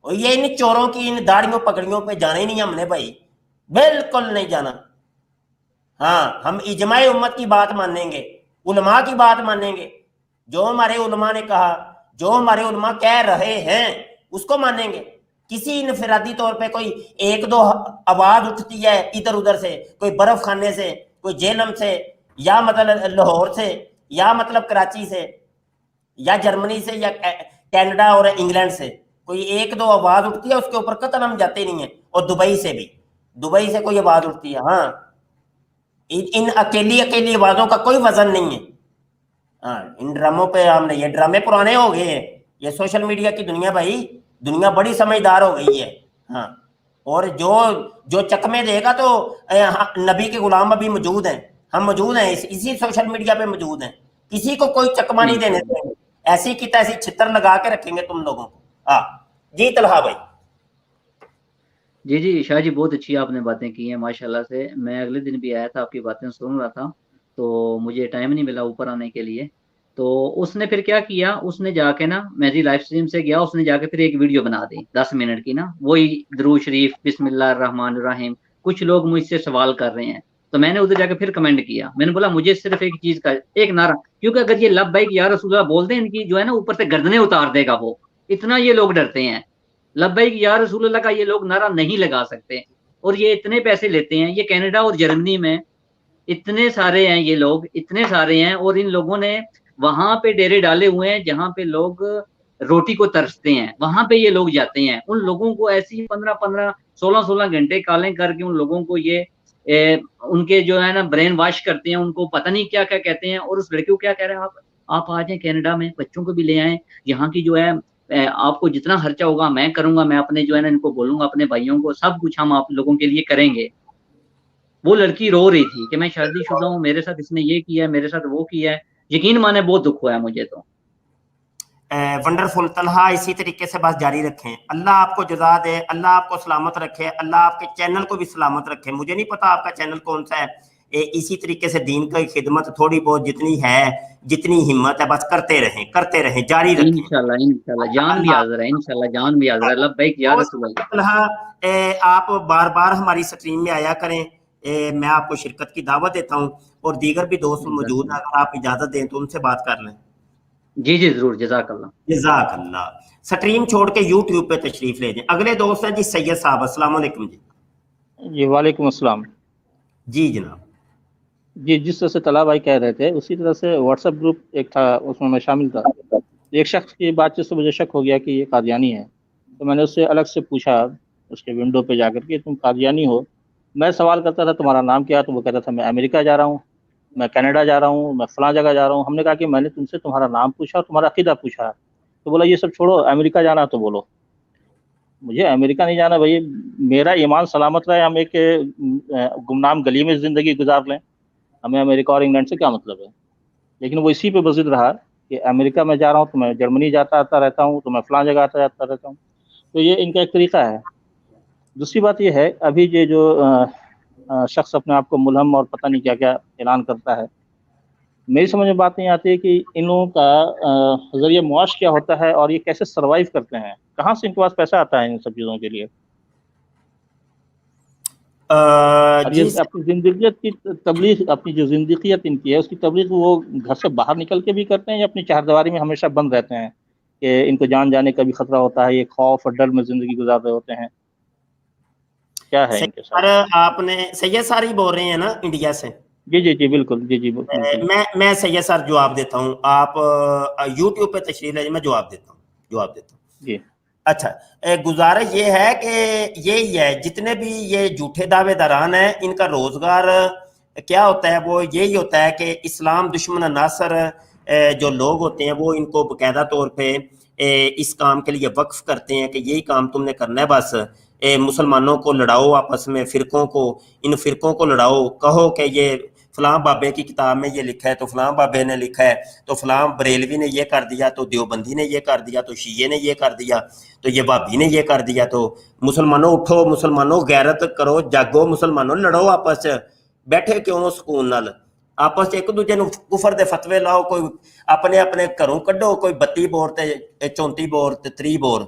اور یہ ان چوروں کی ان داڑیوں پگڑیوں پہ جانا ہی نہیں ہم نے بھائی, بالکل نہیں جانا. ہاں ہم اجماع امت کی بات مانیں گے, علماء کی بات مانیں گے, جو ہمارے علماء نے کہا, جو ہمارے علماء کہہ رہے ہیں اس کو مانیں گے. کسی انفرادی طور پہ کوئی ایک دو آواز اٹھتی ہے ادھر ادھر سے, کوئی برف خانے سے, کوئی جہلم سے, یا مطلب لاہور سے, یا مطلب کراچی سے, یا جرمنی سے, یا کینیڈا اور انگلینڈ سے, کوئی ایک دو آواز اٹھتی ہے اس کے اوپر قطعاً ہم جاتے نہیں ہیں. اور دبئی سے بھی, دبئی سے کوئی آواز اٹھتی ہے. ہاں ان اکیلی آوازوں کا کوئی وزن نہیں ہے. ہاں ان ڈراموں پہ ہم نے, یہ ڈرامے پرانے ہو گئے ہیں. یہ سوشل میڈیا کی دنیا بھائی, دنیا بڑی سمجھدار ہو گئی ہے. ہاں اور جو چکمے دے گا تو نبی کے غلام ابھی موجود ہیں, ہم موجود ہیں اسی سوشل میڈیا پہ موجود ہیں. کسی کو کوئی چکما نہیں دینے دیں گے, ایسی کی تیسی چھتر لگا کے رکھیں گے تم لوگوں کو. ہاں جی طلحہ بھائی. جی شاہ جی بہت اچھی آپ نے باتیں کی ہیں ماشاءاللہ سے. میں اگلے دن بھی آیا تھا, آپ کی باتیں سن رہا تھا, تو مجھے ٹائم نہیں ملا اوپر آنے کے لیے. تو اس نے پھر کیا کیا, اس نے جا کے نا, میں جی لائف اسٹریم سے گیا, اس نے جا کے پھر ایک ویڈیو بنا دی 10 منٹ کی نا, وہی درود شریف بسم اللہ الرحمن الرحیم. کچھ لوگ مجھ سے سوال کر رہے ہیں, تو میں نے ادھر جا کے پھر کمنٹ کیا. میں نے بولا مجھے صرف ایک چیز کا ایک نعرہ, کیونکہ اگر یہ لبیک یا رسول اللہ بول دیں, ان کی جو ہے نا اوپر سے گردنیں اتار دے گا وہ, اتنا یہ لوگ ڈرتے ہیں. لبیک یا رسول اللہ کا یہ لوگ نعرہ نہیں لگا سکتے, اور یہ اتنے پیسے لیتے ہیں. یہ کینیڈا اور جرمنی میں اتنے سارے ہیں یہ لوگ, اتنے سارے ہیں, اور ان لوگوں نے وہاں پہ ڈیرے ڈالے ہوئے ہیں جہاں پہ لوگ روٹی کو ترستے ہیں, وہاں پہ یہ لوگ جاتے ہیں. ان لوگوں کو ایسی 15-16 گھنٹے کالیں کر کے ان لوگوں کو یہ ان کے جو ہے نا برین واش کرتے ہیں, ان کو پتہ نہیں کیا کیا کہتے ہیں. اور اس لڑکیوں کیا کہہ رہے ہیں, آپ آ جائیں کینیڈا میں, بچوں کو بھی لے آئیں, یہاں کی جو ہے آپ کو جتنا خرچہ ہوگا میں کروں گا, میں اپنے جو ہے نا ان کو بولوں گا, اپنے بھائیوں کو, سب کچھ ہم آپ لوگوں کے لیے کریں گے. وہ لڑکی رو رہی تھی کہ میں شادی شدہ ہوں, میرے ساتھ اس نے یہ کیا ہے, میرے ساتھ وہ کیا ہے. یقین مانے بہت دکھ ہوا ہے مجھے تو. ونڈرفل طلحہ, اسی طریقے سے بس جاری رکھیں. اللہ آپ کو جزا دے, اللہ آپ کو سلامت رکھے, اللہ آپ کے چینل کو بھی سلامت رکھے. مجھے نہیں پتا آپ کا چینل کون سا ہے. اسی طریقے سے دین کی خدمت تھوڑی بہت جتنی ہے, جتنی ہمت ہے, بس کرتے رہیں, جاری رکھیں. انشاءاللہ جان بھی حاضر ہے, انشاءاللہ جان بھی حاضر ہے. لبیک یا رسول اللہ. طلحہ آپ بار بار ہماری سٹریم میں آیا کریں, میں آپ کو شرکت کی دعوت دیتا ہوں, اور دیگر بھی دوست موجود ہیں, اگر آپ اجازت دیں تو ان سے بات کر لیں. جی ضرور, جزاک اللہ. جزاک اللہ. سٹریم چھوڑ کے یوٹیوب پہ تشریف لے جائیں. اگلے دوست ہیں جی سید صاحب, السلام علیکم. جی وعلیکم السلام. جی جناب. جی جس طرح سے طلحہ بھائی کہہ رہے تھے اسی طرح سے واٹس ایپ گروپ ایک تھا, اس میں شامل تھا. ایک شخص کی بات چیت سے مجھے شک ہو گیا کہ یہ قادیانی ہے, تو میں نے اس سے الگ سے پوچھا اس کے ونڈو پہ جا کر کے, تم قادیانی ہو؟ میں سوال کرتا تھا تمہارا نام کیا, تو وہ کہتا تھا میں امریکہ جا رہا ہوں, میں کینیڈا جا رہا ہوں, میں فلاں جگہ جا رہا ہوں. ہم نے کہا کہ میں نے تم سے تمہارا نام پوچھا اور تمہارا عقیدہ پوچھا, تو بولا یہ سب چھوڑو, امریکہ جانا تو بولو. مجھے امریکہ نہیں جانا بھائی, میرا ایمان سلامت رہے, ہم ایک گمنام گلی میں زندگی گزار لیں, ہمیں امریکہ اور انگلینڈ سے کیا مطلب ہے. لیکن وہ اسی پہ بضد رہا کہ امریکہ میں جا رہا ہوں تو میں جرمنی جاتا آتا رہتا ہوں, تو میں فلاں جگہ آتا جاتا رہتا ہوں. تو یہ ان کا ایک طریقہ ہے. دوسری بات یہ ہے, ابھی یہ جو شخص اپنے آپ کو ملہم اور پتہ نہیں کیا کیا اعلان کرتا ہے, میری سمجھ میں بات نہیں آتی ہے کہ ان لوگوں کا ذریعہ معاش کیا ہوتا ہے, اور یہ کیسے سروائیو کرتے ہیں, کہاں سے ان کے پاس پیسہ آتا ہے ان سب چیزوں کے لیے. اور یہ اپنی زندگیت کی تبلیغ, اپنی جو زندگیت ان کی ہے اس کی تبلیغ وہ گھر سے باہر نکل کے بھی کرتے ہیں, یا اپنی چہردواری میں ہمیشہ بند رہتے ہیں کہ ان کو جان جانے کا بھی خطرہ ہوتا ہے, یہ خوف اور ڈر میں زندگی گزار رہے ہوتے ہیں. کیا ہے ان کے ساتھ؟ آپ نے سید سر ہی بول رہے ہیں نا انڈیا سے؟ جی بالکل. جی بالکل. میں سید سر جواب دیتا ہوں, آپ یوٹیوب پہ تشریف لے, میں جواب دیتا ہوں. جی اچھا, گزارش یہ ہے کہ یہی ہے, جتنے بھی یہ جھوٹے دعوے داران ہیں ان کا روزگار کیا ہوتا ہے, وہ یہی ہوتا ہے کہ اسلام دشمن ناصر جو لوگ ہوتے ہیں وہ ان کو باقاعدہ طور پہ اس کام کے لیے وقف کرتے ہیں کہ یہی کام تم نے کرنا ہے, بس مسلمانوں کو لڑاؤ آپس میں, فرقوں کو, ان فرقوں کو لڑاؤ, کہو کہ یہ فلاں بابے کی کتاب میں یہ لکھا ہے تو فلاں بابے نے لکھا ہے, تو فلاں بریلوی نے یہ کر دیا, تو دیوبندی نے یہ کر دیا, تو شیعہ نے یہ کر دیا, تو یہ بھابی نے یہ کر دیا. تو مسلمانوں اٹھو, مسلمانوں غیرت کرو, جاگو, مسلمانوں لڑو آپس, بیٹھے کیوں سکون نال. ਆਪਸ 'ਚ ਇੱਕ ਦੂਜੇ ਨੂੰ ਕੁਫਰ ਦੇ ਫਤਵੇ ਲਾਓ, ਕੋਈ ਆਪਣੇ ਆਪਣੇ ਘਰੋਂ ਕੱਢੋ, ਕੋਈ 32 ਬੋਰ ਤੇ 34 ਬੋਰ ਤੇ 30 ਬੋਰ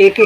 AK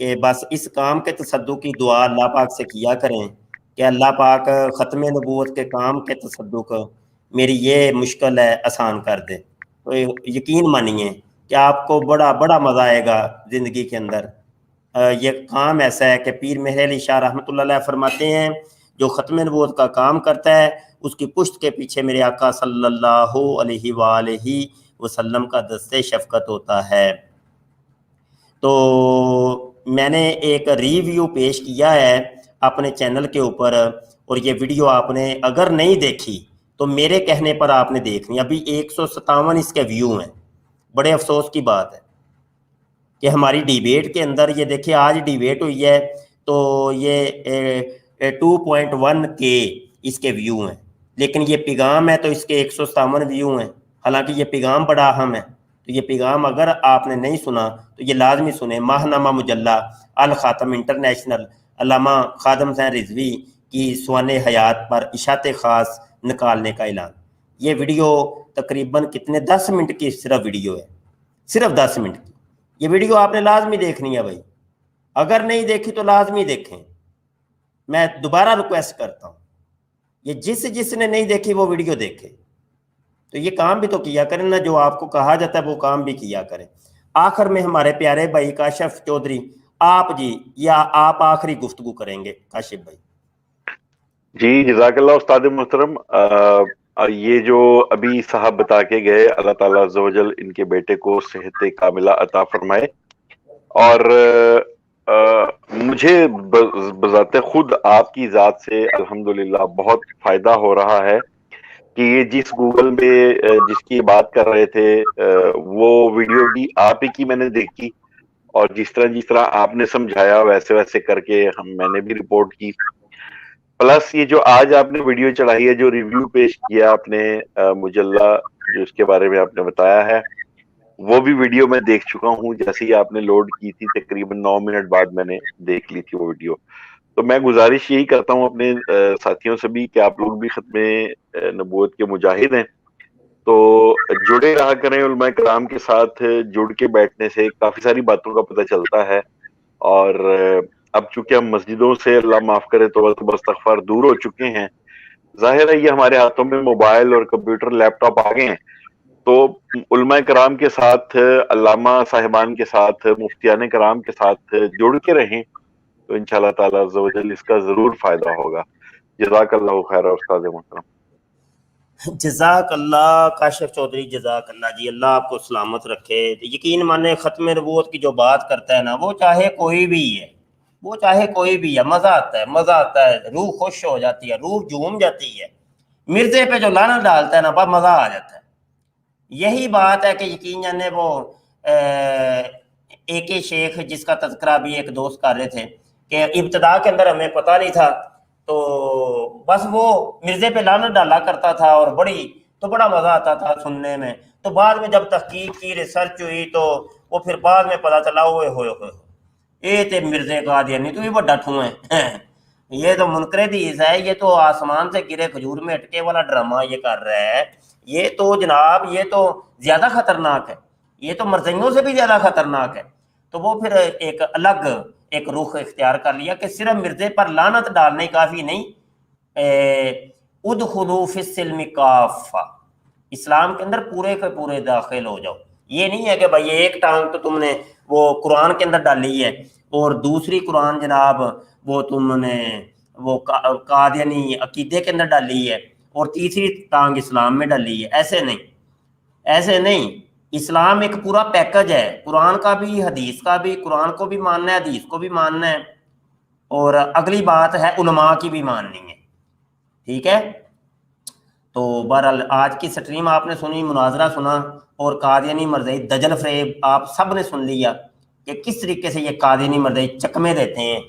کہ بس اس کام کے تصدق کی دعا اللہ پاک سے کیا کریں کہ اللہ پاک ختم نبوت کے کام کے تصدق میری یہ مشکل ہے آسان کر دے. تو یقین مانیے کہ آپ کو بڑا بڑا مزہ آئے گا زندگی کے اندر. یہ کام ایسا ہے کہ پیر مہر علی شاہ رحمۃ اللہ علیہ فرماتے ہیں جو ختم نبوت کا کام کرتا ہے اس کی پشت کے پیچھے میرے آقا صلی اللہ علیہ وآلہ وسلم کا دست شفقت ہوتا ہے. تو میں نے ایک ریویو پیش کیا ہے اپنے چینل کے اوپر، اور یہ ویڈیو آپ نے اگر نہیں دیکھی تو میرے کہنے پر آپ نے دیکھنی. ابھی 157 اس کے ویو ہیں. بڑے افسوس کی بات ہے کہ ہماری ڈیبیٹ کے اندر یہ دیکھیں آج ڈیبیٹ ہوئی ہے تو یہ 2.1 کے اس کے ویو ہیں، لیکن یہ پیغام ہے تو اس کے 157 ویو ہیں. حالانکہ یہ پیغام بڑا اہم ہے. تو یہ پیغام اگر آپ نے نہیں سنا تو یہ لازمی سنیں. ماہنامہ مجلہ الخاتم انٹرنیشنل علامہ خادم حسین رضوی کی سوانح حیات پر اشاعت خاص نکالنے کا اعلان. یہ ویڈیو تقریباً کتنے 10 منٹ کی صرف ویڈیو ہے، صرف 10 منٹ کی. یہ ویڈیو آپ نے لازمی دیکھنی ہے بھائی. اگر نہیں دیکھی تو لازمی دیکھیں. میں دوبارہ ریکویسٹ کرتا ہوں یہ جس نے نہیں دیکھی وہ ویڈیو دیکھے. تو یہ کام بھی تو کیا کریں نا، جو آپ کو کہا جاتا ہے وہ کام بھی کیا کریں. آخر میں ہمارے پیارے بھائی کاشف چودھری آپ جی، یا آپ آخری گفتگو کریں گے کاشف بھائی؟ جی جزاک اللہ استاد محترم. یہ جو ابھی صاحب بتا کے گئے، اللہ تعالیٰ عز و جل ان کے بیٹے کو صحت کاملہ عطا فرمائے. اور مجھے بذات خود آپ کی ذات سے الحمدللہ بہت فائدہ ہو رہا ہے کہ یہ جس گوگل میں جس کی بات کر رہے تھے وہ ویڈیو بھی آپ ہی کی میں نے دیکھی، اور جس طرح آپ نے سمجھایا ویسے کر کے میں نے بھی رپورٹ کی. پلس یہ جو آج آپ نے ویڈیو چڑھائی ہے، جو ریویو پیش کیا آپ نے مجلہ جو اس کے بارے میں آپ نے بتایا ہے، وہ بھی ویڈیو میں دیکھ چکا ہوں. جیسے ہی آپ نے لوڈ کی تھی تقریباً 9 منٹ بعد میں نے دیکھ لی تھی وہ ویڈیو. تو میں گزارش یہی کرتا ہوں اپنے ساتھیوں سے بھی کہ آپ لوگ بھی ختم نبوت کے مجاہد ہیں تو جڑے رہا کریں. علماء کرام کے ساتھ جڑ کے بیٹھنے سے کافی ساری باتوں کا پتہ چلتا ہے. اور اب چونکہ ہم مسجدوں سے اللہ معاف کرے تو استغفار دور ہو چکے ہیں، ظاہر ہے یہ ہمارے ہاتھوں میں موبائل اور کمپیوٹر لیپ ٹاپ آ گئے ہیں. تو علماء کرام کے ساتھ، علامہ صاحبان کے ساتھ، مفتیان کرام کے ساتھ جڑ کے رہیں تو انشاءاللہ تعالی عز و جل اس کا ضرور فائدہ ہوگا. جزاک اللہ خیر استاد محترم. جزاک اللہ کاشف چودھری، جزاک اللہ جی، اللہ آپ کو سلامت رکھے. یقین مانے ختم نبوت کی جو بات کرتا ہے نا، وہ چاہے کوئی بھی ہے، وہ چاہے کوئی بھی ہے، مزہ آتا ہے، مزہ آتا ہے، روح خوش ہو جاتی ہے، روح جھوم جاتی ہے. مرزے پہ جو لعنت ڈالتا ہے نا بس مزہ آ جاتا ہے. یہی بات ہے کہ یقین جانے وہ ایک شیخ جس کا تذکرہ بھی ایک دوست کر رہے تھے کہ ابتدا کے اندر ہمیں پتہ نہیں تھا تو بس وہ مرزے پہ لعنت ڈالا کرتا تھا اور بڑا مزہ آتا تھا سننے میں. تو بعد میں جب تحقیق کی، ریسرچ ہوئی تو وہ پھر بعد میں پتہ چلا ہوئے یہ تے مرزے کا دیا تو یہ بڑا ٹھوں ہے، یہ تو منکر حدیث ہے، یہ تو آسمان سے گرے کھجور میں اٹکے والا ڈرامہ یہ کر رہا ہے. یہ تو جناب یہ تو زیادہ خطرناک ہے، یہ تو مرزیوں سے بھی زیادہ خطرناک ہے. تو وہ پھر ایک الگ ایک رخ اختیار کر لیا کہ صرف مرزے پر لعنت ڈالنے کافی نہیں، ادخلوا فی السلم کافہ، اسلام کے اندر پورے کے پورے داخل ہو جاؤ. یہ نہیں ہے کہ بھائی ایک ٹانگ تو تم نے وہ قرآن کے اندر ڈالی ہے اور دوسری قرآن جناب وہ تم نے وہ قادیانی عقیدے کے اندر ڈالی ہے اور تیسری ٹانگ اسلام میں ڈالی ہے. ایسے نہیں. اسلام ایک پورا پیکج ہے، قرآن کا بھی، حدیث کا بھی. قرآن کو بھی ماننا ہے، حدیث کو بھی ماننا ہے، اور اگلی بات ہے علماء کی بھی ماننی ہے. ٹھیک ہے. تو بہرحال آج کی سٹریم آپ نے سنی، مناظرہ سنا، اور قادیانی مرزائی دجل فریب آپ سب نے سن لیا کہ کس طریقے سے یہ قادیانی مرزائی چکمے دیتے ہیں.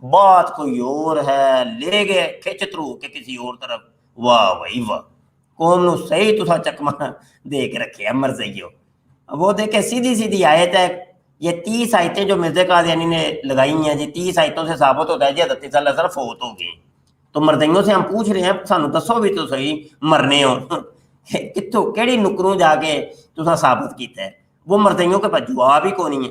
بات کوئی اور ہے، لے گئے کھچ ترو کہ کسی اور طرف. واہ بھائی واہ، قوم نو صحیح تسا چکما دے کے رکھے ہے مرزائیو. وہ دیکھے سیدھی آیت ہے، یہ 30 آیتیں جو مرزا قادیانی نے لگائی ہیں جی، 30 آیتوں سے ثابت ہوتا ہے جی حضرت عیسیٰ علیہ السلام فوت ہو گئے. تو مرزائیوں سے ہم پوچھ رہے ہیں سانو دسو بھی تو صحیح مرنے ہو کتوں کیڑی نکروں جا کے تسا ثابت کیتا ہے. وہ مرزائیوں کے پاس جواب ہی کو نہیں ہے.